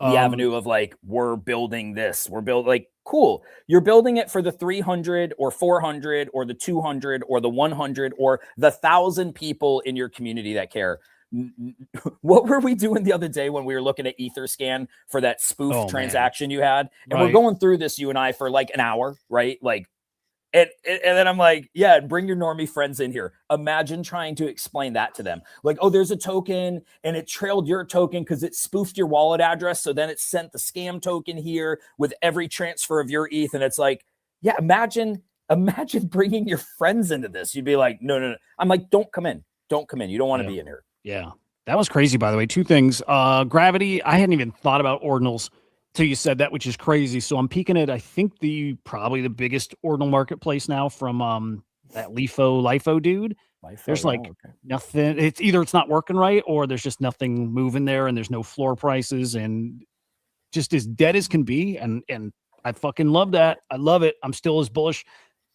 The avenue of like, we're building this. Like, cool. You're building it for the 300 or 400 or the 200 or the 100 or the 1,000 people in your community that care. what were we doing the other day when we were looking at Etherscan for that spoof transaction you had? And we're going through this, you and I, for like an hour, right? Like, and then I'm like, yeah, bring your normie friends in here. Imagine trying to explain that to them. Like, oh, there's a token and it trailed your token because it spoofed your wallet address. So then it sent the scam token here with every transfer of your ETH. And it's like, yeah, imagine bringing your friends into this. You'd be like, no. I'm like, don't come in. Don't come in. You don't want to be in here. Yeah. That was crazy, by the way. Two things. Gravity, I hadn't even thought about ordinals till you said that, which is crazy. So I'm peeking at, I think, probably the biggest ordinal marketplace now from that LIFO dude. There's nothing. It's either it's not working right or there's just nothing moving there and there's no floor prices and just as dead as can be. And I fucking love that. I love it. I'm still as bullish.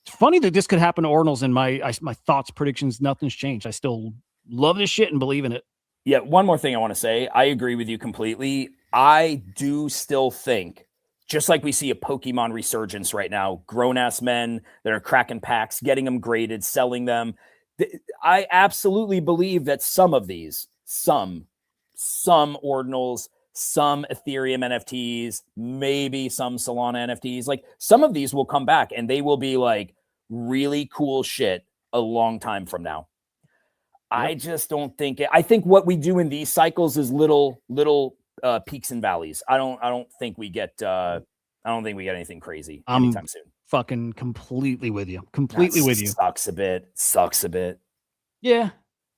It's funny that this could happen to ordinals and my thoughts, predictions, nothing's changed. I still love this shit and believe in it. Yeah, one more thing I want to say. I agree with you completely. I do still think, just like we see a Pokemon resurgence right now, grown-ass men that are cracking packs, getting them graded, selling them. I absolutely believe that some of these, some ordinals, some Ethereum NFTs, maybe some Solana NFTs, like some of these will come back and they will be like really cool shit a long time from now. I just don't think it. I think what we do in these cycles is little peaks and valleys. I don't think we get anything crazy anytime soon. Fucking completely with you. Completely with you. Sucks a bit. Yeah.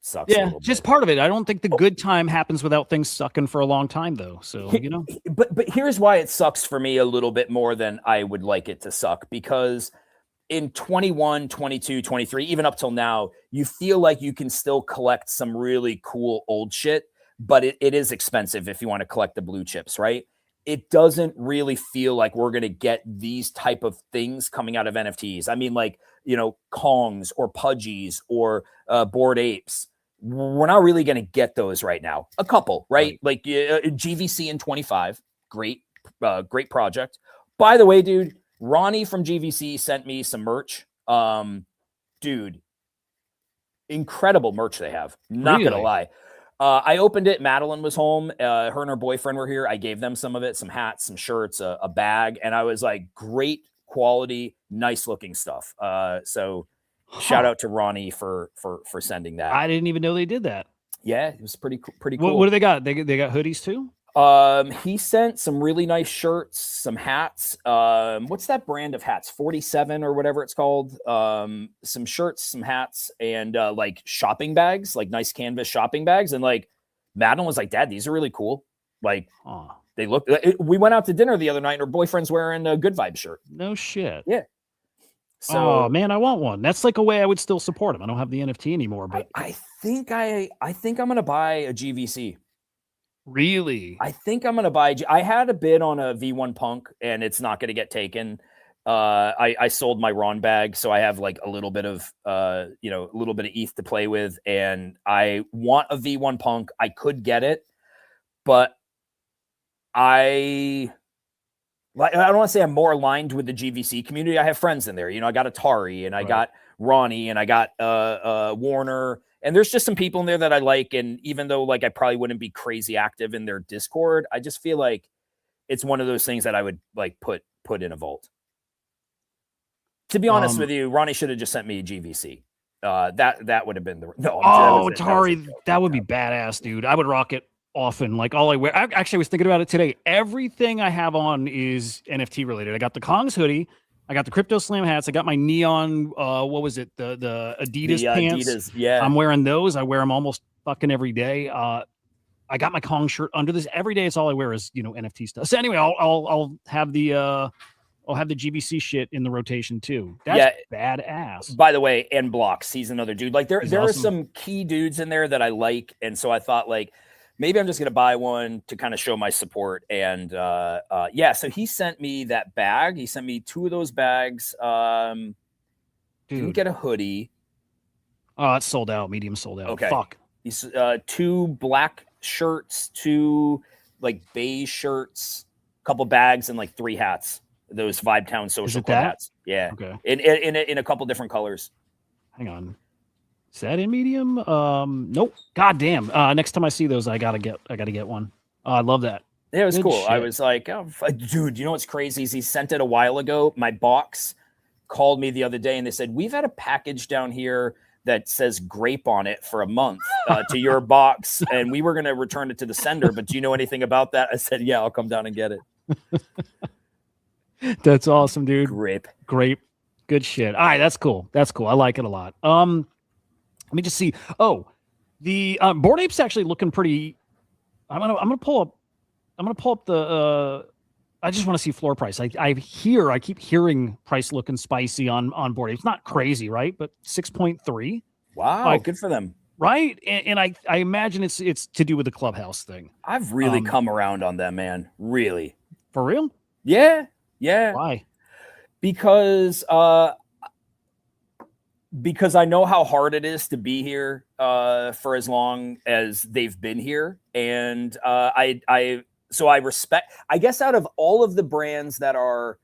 Sucks. Yeah. Just part of it. I don't think the good time happens without things sucking for a long time though. So, you know. But here's why it sucks for me a little bit more than I would like it to suck, because in 21, 22, 23, even up till now, you feel like you can still collect some really cool old shit, but it is expensive if you want to collect the blue chips, right? It doesn't really feel like we're going to get these type of things coming out of NFTs. I mean, like, you know, Kongs or Pudgies or Bored Apes. We're not really going to get those right now. A couple, right? Like GVC in 25, great project. By the way, dude, Ronnie from GVC sent me some merch. Dude, incredible merch they have. Not going to lie. I opened it. Madeline was home. Her and her boyfriend were here. I gave them some of it, some hats, some shirts, a bag. And I was like, great quality, nice looking stuff. So shout out to Ronnie for sending that. I didn't even know they did that. Yeah, it was pretty cool. What do they got? They got hoodies too? He sent some really nice shirts, some hats. What's that brand of hats? 47 or whatever it's called. Some shirts, some hats, and like shopping bags, like nice canvas shopping bags. And like Madeline was like, Dad, these are really cool. Like they look. We went out to dinner the other night and her boyfriend's wearing a Good Vibe shirt. No shit. Yeah. So, man, I want one. That's like a way I would still support him. I don't have the NFT anymore, but I think I'm gonna buy a GVC. Really? I think I'm going to buy. I had a bid on a V1 Punk and it's not going to get taken. I sold my Ron bag. So I have like a little bit of, a little bit of ETH to play with. And I want a V1 Punk. I could get it, but I don't want to say I'm more aligned with the GVC community. I have friends in there. You know, I got Atari and I got Ronnie and I got Warner. And there's just some people in there that I like. And even though like I probably wouldn't be crazy active in their Discord, I just feel like it's one of those things that I would like put in a vault. To be honest with you, Ronnie should have just sent me a GVC. That would have been the no. Atari, that would be badass, dude. I would rock it often. Like all I wear. I actually was thinking about it today. Everything I have on is NFT related. I got the Kongs hoodie. I got the Crypto Slam hats. I got my neon, what was it? The Adidas pants. Adidas, yeah. I'm wearing those. I wear them almost fucking every day. I got my Kong shirt under this. Every day it's all I wear is, NFT stuff. So anyway, I'll have the GBC shit in the rotation too. That's badass. By the way, and Blocks, he's another dude. Like there are some key dudes in there that I like. And so I thought like, maybe I'm just going to buy one to kind of show my support. And so he sent me that bag. He sent me 2 of those bags. Didn't get a hoodie. Oh, it's sold out. Medium sold out. Okay. Fuck. He's 2 black shirts, 2 like beige shirts, a couple bags, and like 3 hats. Those Vibe Town Social Club hats. Yeah. Okay. In a couple different colors. Hang on. Is that in medium? Nope. God damn. Next time I see those, I gotta get one. I love that. Yeah, it was Good cool. I shit. was like, oh, dude, you know what's crazy is he sent it a while ago. My box called me the other day and they said, we've had a package down here that says grape on it for a month to your box. And we were going to return it to the sender. But do you know anything about that? I said, yeah, I'll come down and get it. That's awesome, dude. Grape. Good shit. All right, that's cool. That's cool. I like it a lot. Let me just see. Oh, the Bored Ape's actually looking pretty. I'm gonna pull up the. I just want to see floor price. I keep hearing price looking spicy on Bored Ape. It's not crazy, right? But 6.3. Wow, good for them. Right, and I imagine it's to do with the clubhouse thing. I've really come around on them, man. Really. For real? Yeah. Why? Because I know how hard it is to be here for as long as they've been here, and so I respect. I guess out of all of the brands that are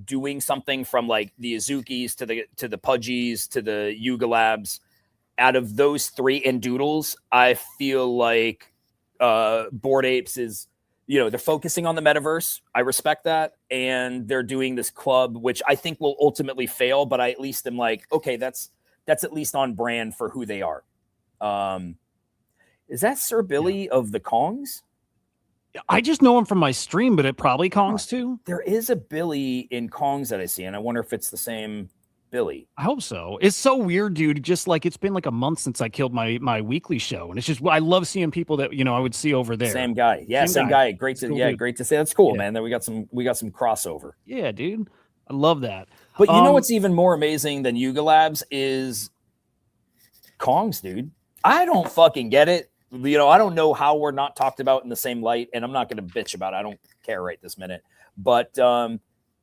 doing something, from like the Azukis to the Pudgies to the Yuga Labs, out of those three, and Doodles, I feel like Bored Apes is. They're focusing on the metaverse. I respect that. And they're doing this club, which I think will ultimately fail, but I at least am like, okay, that's at least on brand for who they are. Is that Sir Billy of the Kongs? I just know him from my stream, but it probably Kongs too. There is a Billy in Kongs that I see, and I wonder if it's the same Billy. I hope so. It's so weird, dude. Just like it's been like a month since I killed my weekly show, and it's just I love seeing people that I would see over there. Same guy, yeah, same guy. Great to great to say. That's cool, man. That we got some crossover. Yeah, dude, I love that. But you know what's even more amazing than Yuga Labs is Kongs, dude. I don't fucking get it. I don't know how we're not talked about in the same light, and I'm not going to bitch about it. I don't care right this minute, but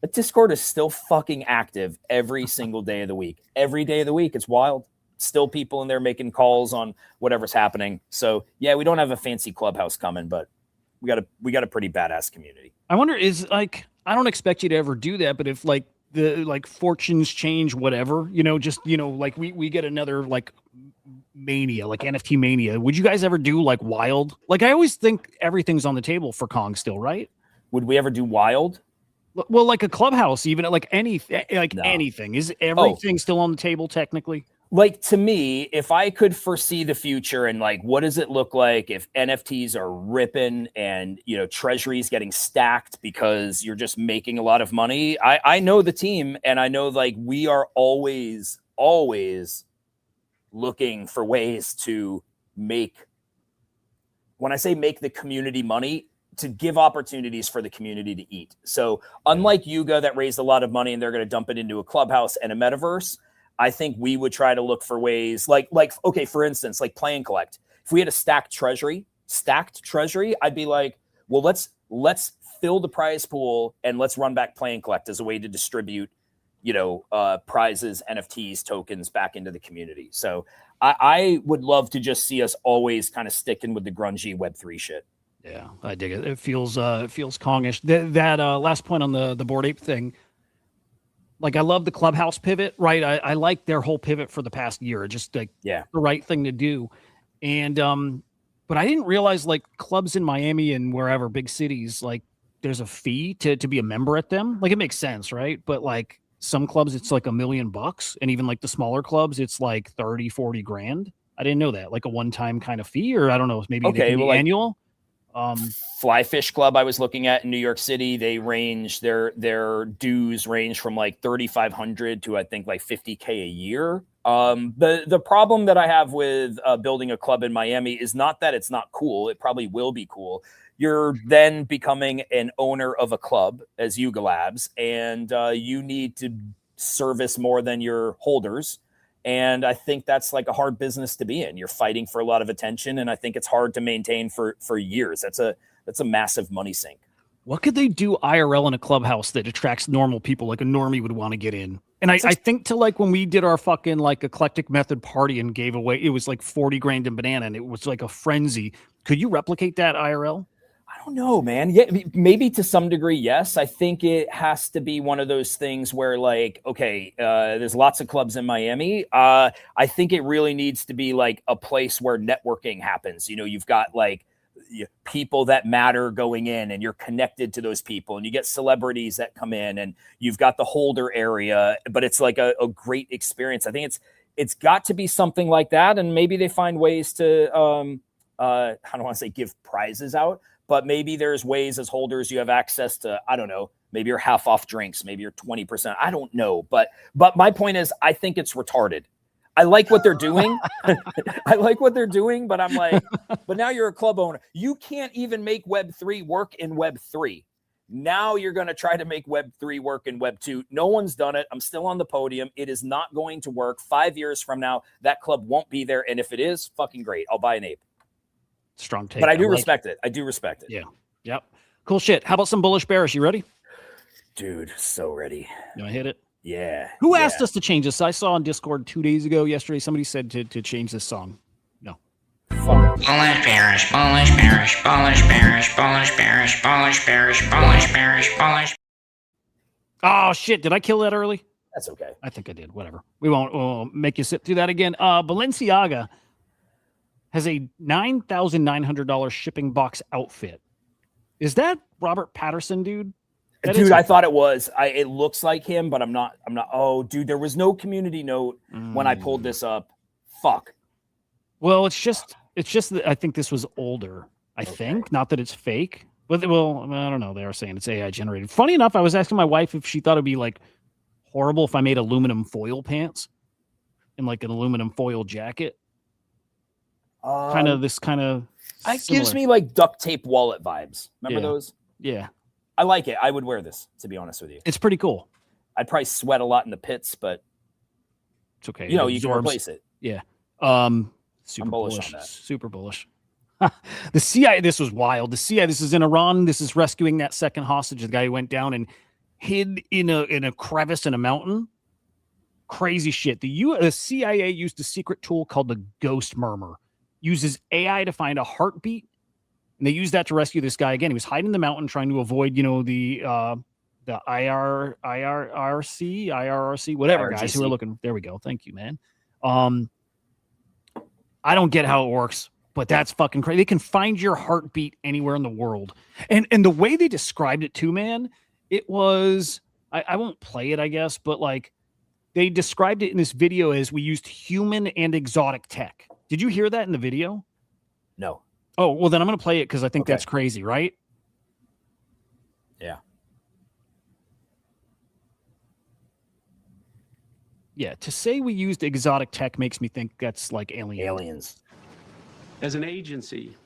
the Discord is still fucking active every single day of the week. Every day of the week. It's wild. Still people in there making calls on whatever's happening. So yeah, we don't have a fancy clubhouse coming, but we got a pretty badass community. I wonder, is like, I don't expect you to ever do that, but if like the fortunes change, whatever, like we get another like mania, like NFT mania, would you guys ever do like wild? Like I always think everything's on the table for Kong still, right? Would we ever do wild? Well, like a clubhouse, even like anything, anything. Is everything still on the table technically? Like, to me, if I could foresee the future and like, what does it look like if NFTs are ripping and, treasuries getting stacked because you're just making a lot of money. I know the team, and I know like we are always looking for ways to make, when I say make the community money, to give opportunities for the community to eat. So unlike Yuga that raised a lot of money and they're going to dump it into a clubhouse and a metaverse, I think we would try to look for ways like, okay, for instance, like Play and Collect. If we had a stacked treasury, I'd be like, well, let's fill the prize pool and let's run back Play and Collect as a way to distribute, prizes, NFTs, tokens back into the community. So I would love to just see us always kind of sticking with the grungy Web3 shit. Yeah, I dig it. It feels Kongish. That last point on the Bored Ape thing, like I love the clubhouse pivot, right? I like their whole pivot for the past year, just like the right thing to do. And but I didn't realize like clubs in Miami and wherever big cities, like there's a fee to be a member at them. Like it makes sense, right? But like some clubs it's like $1 million, and even like the smaller clubs it's like 30-40 grand. I didn't know that. Like a one-time kind of fee, or I don't know, maybe annual. Fly Fish Club I was looking at in New York City, they range their dues range from like $3,500 to I think like $50K a year. The problem that I have with building a club in Miami is not that it's not cool. It probably will be cool. You're then becoming an owner of a club as Yuga Labs, and you need to service more than your holders. And I think that's like a hard business to be in. You're fighting for a lot of attention, and I think it's hard to maintain for years. That's a massive money sink. What could they do IRL in a clubhouse that attracts normal people, like a normie would want to get in? And I think to like when we did our fucking like eclectic method party and gave away, it was like 40 grand in banana, and it was like a frenzy. Could you replicate that IRL? I don't know, man. Yeah, maybe to some degree, yes. I think it has to be one of those things where, like, okay, there's lots of clubs in Miami. I think it really needs to be like a place where networking happens. You know, you've got like people that matter going in, and you're connected to those people, and you get celebrities that come in, and you've got the holder area, but it's like a great experience. I think it's got to be something like that, and maybe they find ways to I don't want to say give prizes out, but maybe there's ways as holders you have access to, I don't know, maybe you're half off drinks, maybe you're 20%. I don't know. But my point is, I think it's retarded. I like what they're doing. I like what they're doing, but I'm like, but now you're a club owner. You can't even make Web3 work in Web3. Now you're going to try to make Web3 work in Web2. No one's done it. I'm still on the podium. It is not going to work. 5 years from now, that club won't be there. And if it is, fucking great. I'll buy an ape. Strong take. But I do respect it. I do respect it. Yeah. Yep. Cool shit. How about some bullish bearish? You ready? Dude, so ready. You want to hit it? Yeah. Who asked us to change this? I saw on Discord 2 days ago, yesterday, somebody said to change this song. No. Bullish bearish, bullish bearish, bullish bearish, bullish bearish, bullish bearish, bullish bearish, bullish. Oh shit! Did I kill that early? That's okay. I think I did. Whatever. We'll make you sit through that again. Balenciaga has a $9,900 shipping box outfit. Is that Robert Patterson, dude? Dude, I thought it was. It looks like him, but I'm not. Oh, dude, there was no community note when I pulled this up. Fuck. Well, it's just that I think this was older. I think, not that it's fake. But well, I don't know. They are saying it's AI generated. Funny enough, I was asking my wife if she thought it'd be like horrible if I made aluminum foil pants and like an aluminum foil jacket. It gives me like duct tape wallet vibes. Remember those? Yeah. I like it. I would wear this, to be honest with you. It's pretty cool. I'd probably sweat a lot in the pits, but it's okay. You know, you can replace it. Yeah. Super I'm bullish bullish on that. Super bullish. The CIA, this was wild. The CIA, this is in Iran. This is rescuing that second hostage, the guy who went down and hid in a crevice in a mountain. Crazy shit. The CIA used a secret tool called the Ghost Murmur. Uses AI to find a heartbeat, and they used that to rescue this guy. Again, he was hiding in the mountain trying to avoid, the IRRC, whatever IRGC. guys who are looking. There we go. Thank you, man. I don't get how it works, but that's fucking crazy. They can find your heartbeat anywhere in the world. And the way they described it too, man, it was, I won't play it, I guess, but like they described it in this video as we used human and exotic tech. Did you hear that in the video? No. Oh, well, then I'm going to play it because I think that's crazy, right? Yeah. Yeah, to say we used exotic tech makes me think that's like aliens. As an agency,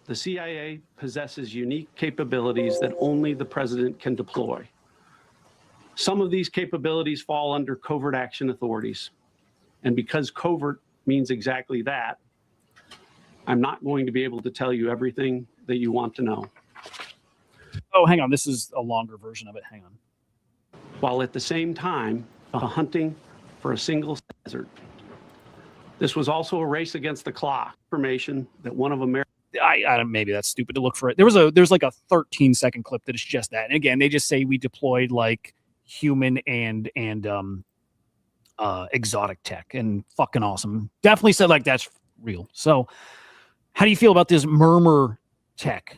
the CIA possesses unique capabilities that only the president can deploy. Some of these capabilities fall under covert action authorities. And because covert means exactly that, I'm not going to be able to tell you everything that you want to know. Oh, hang on. This is a longer version of it. Hang on. While at the same time, hunting for a single desert. This was also a race against the clock. Information that one of America's maybe that's stupid to look for it. There's like a 13-second clip that is just that. And again, they just say we deployed like human and exotic tech, and fucking awesome. Definitely said like that's real. So how do you feel about this murmur tech?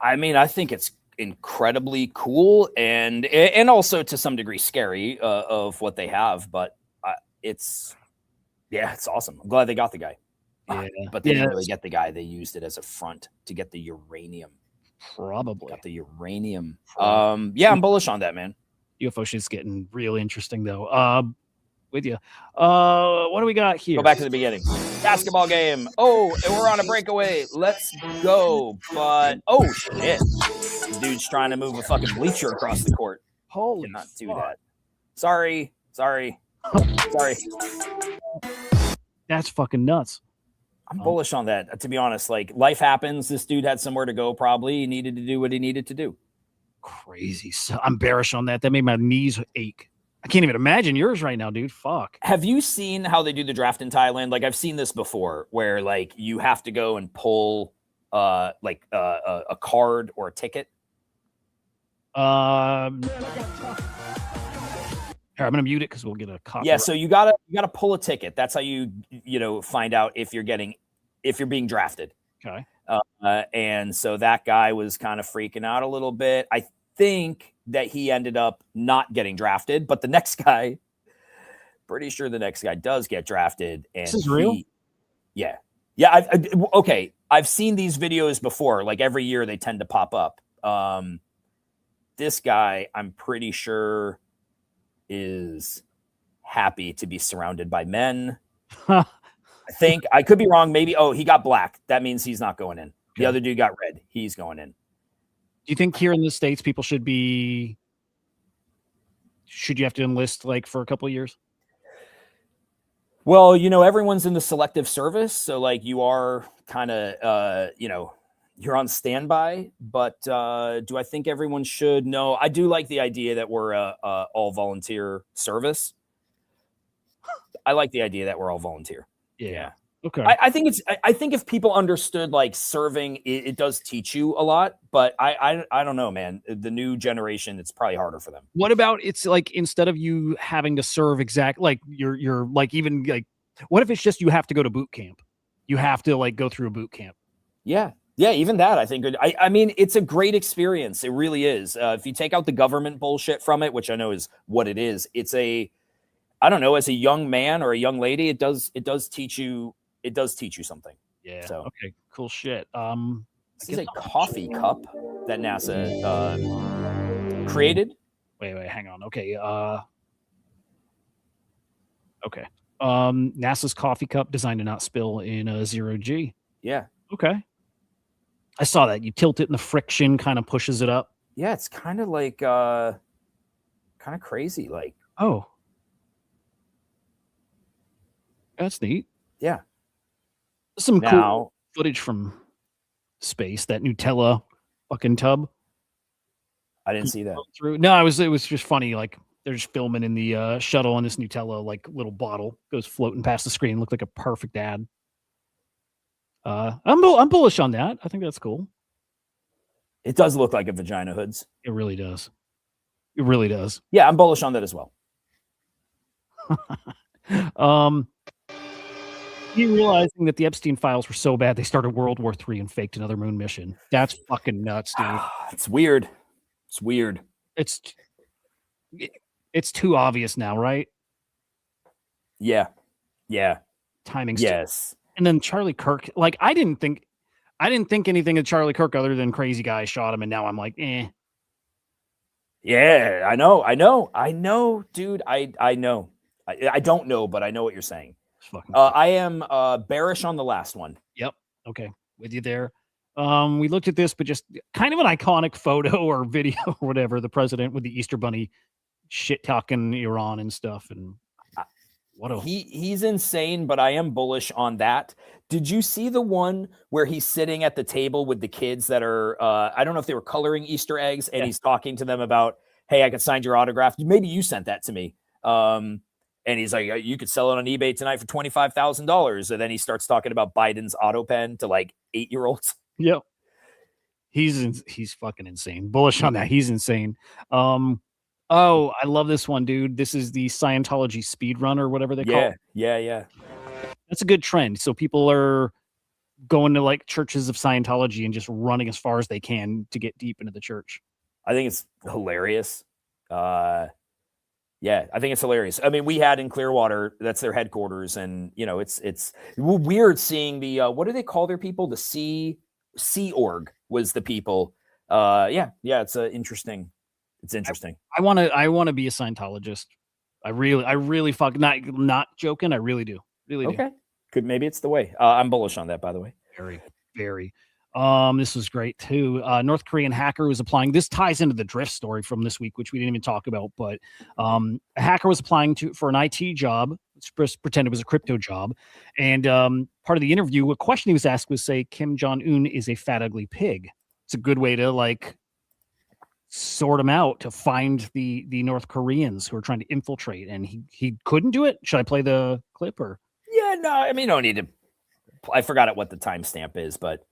I mean, I think it's incredibly cool and also to some degree scary of what they have, but it's awesome. I'm glad they got the guy. Yeah, but they didn't really get the guy. They used it as a front to get the uranium. Probably got the uranium. Yeah, I'm bullish on that, man. UFO shit's getting real interesting though. With you. What do we got here? Go back to the beginning. Basketball game. Oh, and we're on a breakaway. Let's go. But oh shit, dude's trying to move a fucking bleacher across the court. Holy, cannot do that. Sorry. That's fucking nuts. I'm bullish on that. To be honest, like life happens. This dude had somewhere to go. Probably he needed to do what he needed to do. Crazy. So I'm bearish on that. That made my knees ache. I can't even imagine yours right now, dude. Fuck. Have you seen how they do the draft in Thailand? Like I've seen this before where like you have to go and pull a card or a ticket? Here, I'm gonna mute it because we'll get a copy. Yeah, so you gotta pull a ticket. That's how you find out if you're being drafted. Okay. And so that guy was kind of freaking out a little bit. I think that he ended up not getting drafted, but the next guy, pretty sure the next guy does get drafted. And this is real? Yeah. Okay. I've seen these videos before. Like every year they tend to pop up. This guy, I'm pretty sure, is happy to be surrounded by men. I think I could be wrong. Maybe. Oh, he got black. That means he's not going in. The other dude got red. He's going in. Do you think here in the States people should you have to enlist like for a couple of years? Well, everyone's in the selective service, so like you are kind of you're on standby, but do I think everyone should? No, I do like the idea that we're a all volunteer service. I like the idea that we're all volunteer. Yeah. Okay. I think if people understood like serving, it does teach you a lot, but I don't know, man. The new generation, it's probably harder for them. What about it's like instead of you having to serve like you're like even like what if it's just you have to go to boot camp? You have to like go through a boot camp. Yeah. Yeah, even that I think. I mean, it's a great experience. It really is. If you take out the government bullshit from it, which I know is what it is, it's I don't know, as a young man or a young lady, it does teach you. It does teach you something. Yeah. So okay. Cool shit. This is a coffee cup that NASA created. Wait, hang on. Okay. Okay. NASA's coffee cup designed to not spill in a 0G. Yeah. Okay. I saw that. You tilt it and the friction kind of pushes it up. Yeah, it's kind of like kind of crazy. Like, oh. That's neat. Yeah. Some cool footage from space, that Nutella fucking tub. I didn't see that. No, it was just funny. Like they're just filming in the shuttle, and this Nutella like little bottle goes floating past the screen. Looked like a perfect ad. I'm bullish on that. I think that's cool. It does look like a vagina hoods. It really does. It really does. Yeah, I'm bullish on that as well. You realizing that the Epstein files were so bad they started World War III and faked another moon mission. That's fucking nuts, dude. It's weird. It's weird. It's too obvious now, right? Yeah. Yeah. Timing's yes. And then Charlie Kirk, like I didn't think anything of Charlie Kirk other than crazy guy shot him, and now I'm like, eh. Yeah, I know, dude. I know. I don't know, but I know what you're saying. I am bearish on the last one. Yep. Okay. With you there. We looked at this, but just kind of an iconic photo or video or whatever, the president with the Easter Bunny shit talking Iran and stuff. And he's insane, but I am bullish on that. Did you see the one where he's sitting at the table with the kids that are I don't know if they were coloring Easter eggs, and he's talking to them about, hey, I could sign your autograph. Maybe you sent that to me. And he's like, you could sell it on eBay tonight for $25,000. And then he starts talking about Biden's auto pen to like 8-year-olds. Yep. He's fucking insane. Bullish on that. He's insane. Oh, I love this one, dude. This is the Scientology speed run or whatever they call it. Yeah. That's a good trend. So people are going to like churches of Scientology and just running as far as they can to get deep into the church. I think it's hilarious. Yeah, I think it's hilarious. I mean, we had in Clearwater, that's their headquarters, and it's weird seeing the what do they call their people? The Sea Org was the people. Yeah, it's interesting. It's interesting. I want to be a Scientologist. I really fuck not joking. I really do. Really do. Okay. Maybe it's the way. I'm bullish on that, by the way. Very, very. This was great too. North Korean hacker was applying. This ties into the drift story from this week, which we didn't even talk about. But a hacker was applying for an IT job. Let's pretend it was a crypto job. And part of the interview, a question he was asked was, say, Kim Jong-un is a fat, ugly pig. It's a good way to like sort them out, to find the North Koreans who are trying to infiltrate. And he couldn't do it. Should I play the clip or? Yeah, no. I mean, you don't need to. I forgot what the timestamp is, but.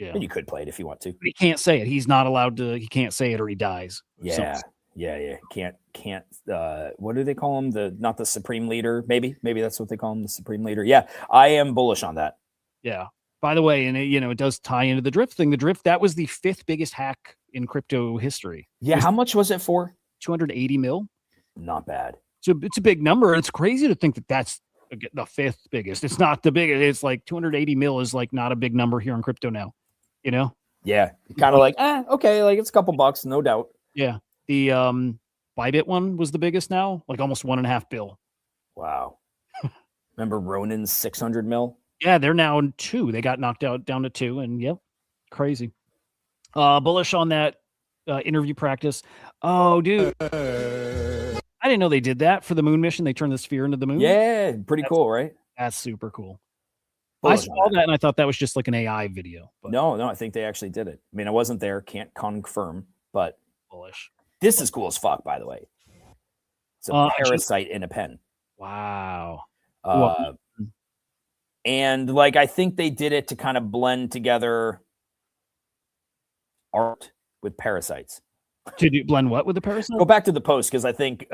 Yeah. And you could play it if you want to. But he can't say it. He's not allowed to. He can't say it or he dies. Yeah. Yeah. Can't. What do they call him? Not the supreme leader. Maybe that's what they call him, the supreme leader. Yeah, I am bullish on that. Yeah. By the way, and it does tie into the drift thing. The drift, that was the 5th biggest hack in crypto history. Yeah. How much was it for? 280 mil. Not bad. So it's a big number. It's crazy to think that that's the 5th biggest. It's not the biggest. It's like 280 mil is like not a big number here in crypto now. Yeah. Kind of like, okay, like it's a couple bucks, no doubt. Yeah. The Bybit one was the biggest now, like almost 1.5 bill. Wow. Remember Ronin's 600 mil? Yeah, they're now in 2. They got knocked out down to 2, and yep, crazy. Bullish on that interview practice. Oh, dude. I didn't know they did that for the moon mission. They turned the sphere into the moon. Yeah, pretty cool, right? That's super cool. Bullish I saw that and I thought that was just like an AI video. But No, I think they actually did it. I mean, I wasn't there, can't confirm, but bullish. this is cool as fuck, by the way. It's a parasite in a pen. Wow. And like, I think they did it to kind of blend together art with parasites. To blend what with the parasite? Go back to the post because I think,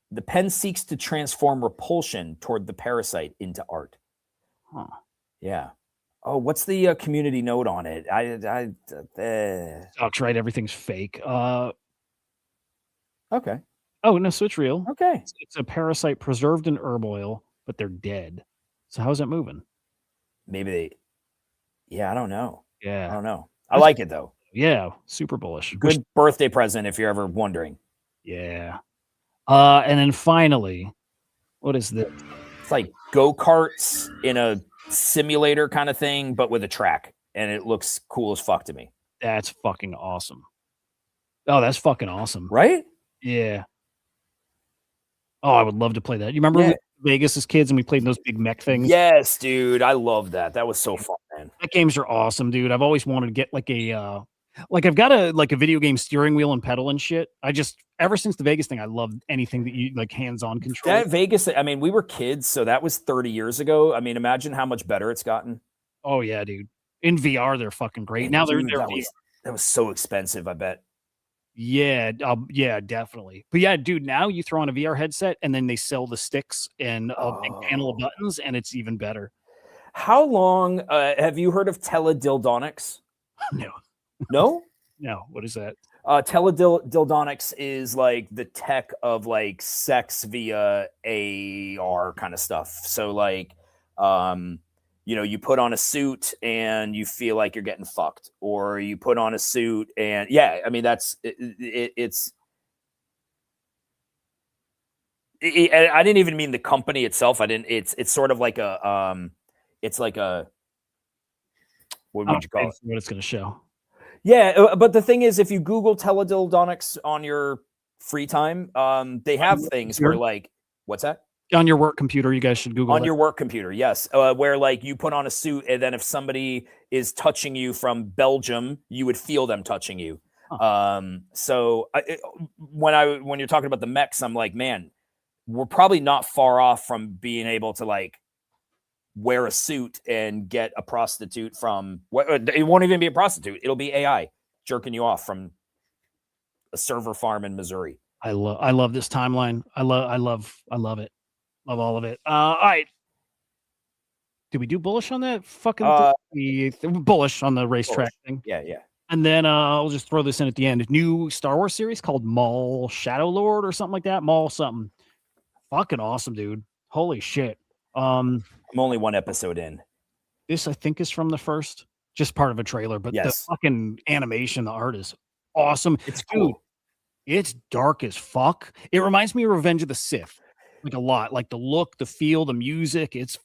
the pen seeks to transform repulsion toward the parasite into art. Huh. Yeah. Oh, what's the community note on it? Sucks, right? Everything's fake. Okay. Oh no, so it's real. Okay. It's a parasite preserved in herb oil, but they're dead. So how's it moving? Maybe I don't know. Yeah. I don't know. I like it though. Yeah, super bullish. Good birthday present if you're ever wondering. Yeah. And then finally, what is this? It's like go-karts in a simulator kind of thing, but with a track. And it looks cool as fuck to me. That's fucking awesome. Oh, that's fucking awesome. Right? Yeah. Oh, I would love to play that. You remember Vegas as kids and we played those big mech things? Yes, dude. I love that. That was so fun, man. That games are awesome, dude. I've always wanted to get like a I've got a video game steering wheel and pedal and shit. Ever since the Vegas thing, I love anything that you like hands-on control. That Vegas, I mean, we were kids, so that was 30 years ago. I mean, imagine how much better it's gotten. Oh yeah, dude. In VR, they're fucking great. Man, Now dude, they're that was so expensive, I bet. Yeah, yeah, definitely. But yeah, dude, now you throw on a VR headset and then they sell the sticks and a big panel of buttons, and it's even better. How long have you heard of teledildonics? No. No? No. What is that? Teledildonics is like the tech of like sex via AR kind of stuff. So like, you put on a suit and you feel like you're getting fucked, or you put on a suit and I mean, that's it's. I didn't even mean the company itself. It's sort of like a it's like a, what would you call it? What it's going to show. Yeah, but the thing is, if you Google teledildonics on your free time, they have things where like, what's that? On your work computer, you guys should Google on your work computer. Yes, where like you put on a suit, and then if somebody is touching you from Belgium, you would feel them touching you. Huh. When you're talking about the mechs, I'm like, man, we're probably not far off from being able to like wear a suit and get a prostitute from. It won't even be a prostitute; it'll be AI jerking you off from a server farm in Missouri. I love this timeline. I love it. Love all of it. All right. Did we do bullish on that? Fucking bullish on the racetrack thing. Yeah. And then I'll just throw this in at the end. New Star Wars series called Maul Shadow Lord or something like that. Maul something. Fucking awesome, dude. Holy shit. I'm only one episode in. This I think is from the first, just part of a trailer, but the fucking animation, the art is awesome. It's cool. Dude, it's dark as fuck. It reminds me of Revenge of the Sith. Like a lot, like the look, the feel, the music. It's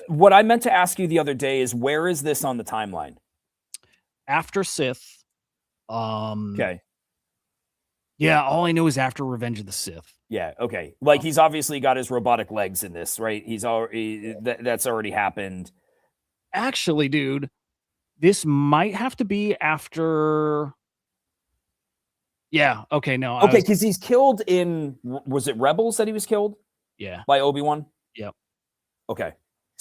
what I meant to ask you the other day is, where is this on the timeline? After Sith. Okay. Yeah, all I know is after Revenge of the Sith. Yeah, okay. Like he's obviously got his robotic legs in this, right? He's already that's already happened. Actually, dude, this might have to be after. Yeah. Okay. No. Okay, because he's killed in. Was it Rebels that he was killed? Yeah. By Obi-Wan. Yep. Okay.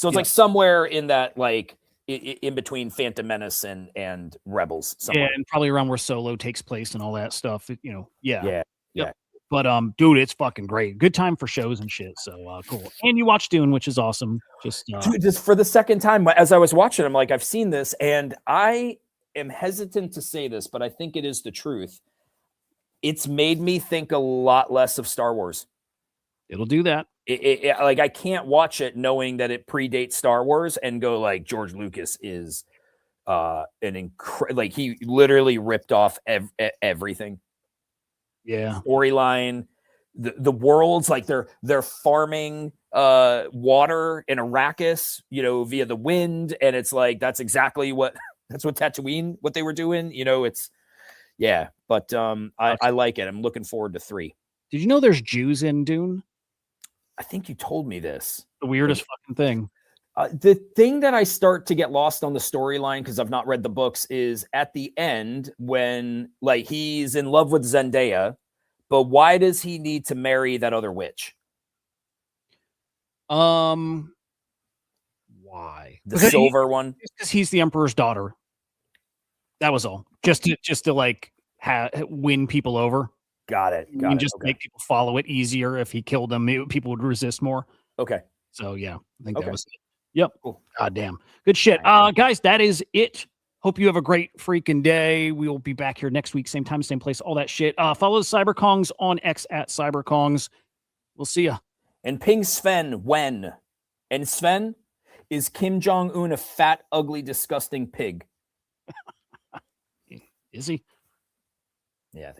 So it's like somewhere in that, like in between Phantom Menace and Rebels. Somewhere. Yeah, and probably around where Solo takes place and all that stuff. You know, Yeah. But dude, it's fucking great. Good time for shows and shit. So cool. And you watch Dune, which is awesome. Dude, just for the second time as I was watching, I'm like, I've seen this, and I am hesitant to say this, but I think it is the truth. It's made me think a lot less of Star Wars. It'll do that. Like I can't watch it knowing that it predates Star Wars and go like George Lucas is like he literally ripped off everything. Yeah. Storyline, the worlds, like they're farming water in Arrakis, via the wind, and it's like that's exactly what Tatooine, what they were doing. But I like it. I'm looking forward to 3. Did you know there's Jews in Dune? I think you told me this. The weirdest fucking thing. The thing that I start to get lost on the storyline, because I've not read the books, is at the end when like he's in love with Zendaya, but why does he need to marry that other witch? Why? The silver one? Because he's the Emperor's daughter. That was all. Just to like win people over. Got it. Just make people follow it easier. If he killed them, people would resist more. Okay. So yeah, I think that was it. Yep. Cool. God damn. Good shit. Guys, that is it. Hope you have a great freaking day. We will be back here next week, same time, same place, all that shit. Follow the CyberKongs on X at CyberKongs. We'll see ya. And ping Sven when. And Sven, is Kim Jong-un a fat, ugly, disgusting pig? Is he?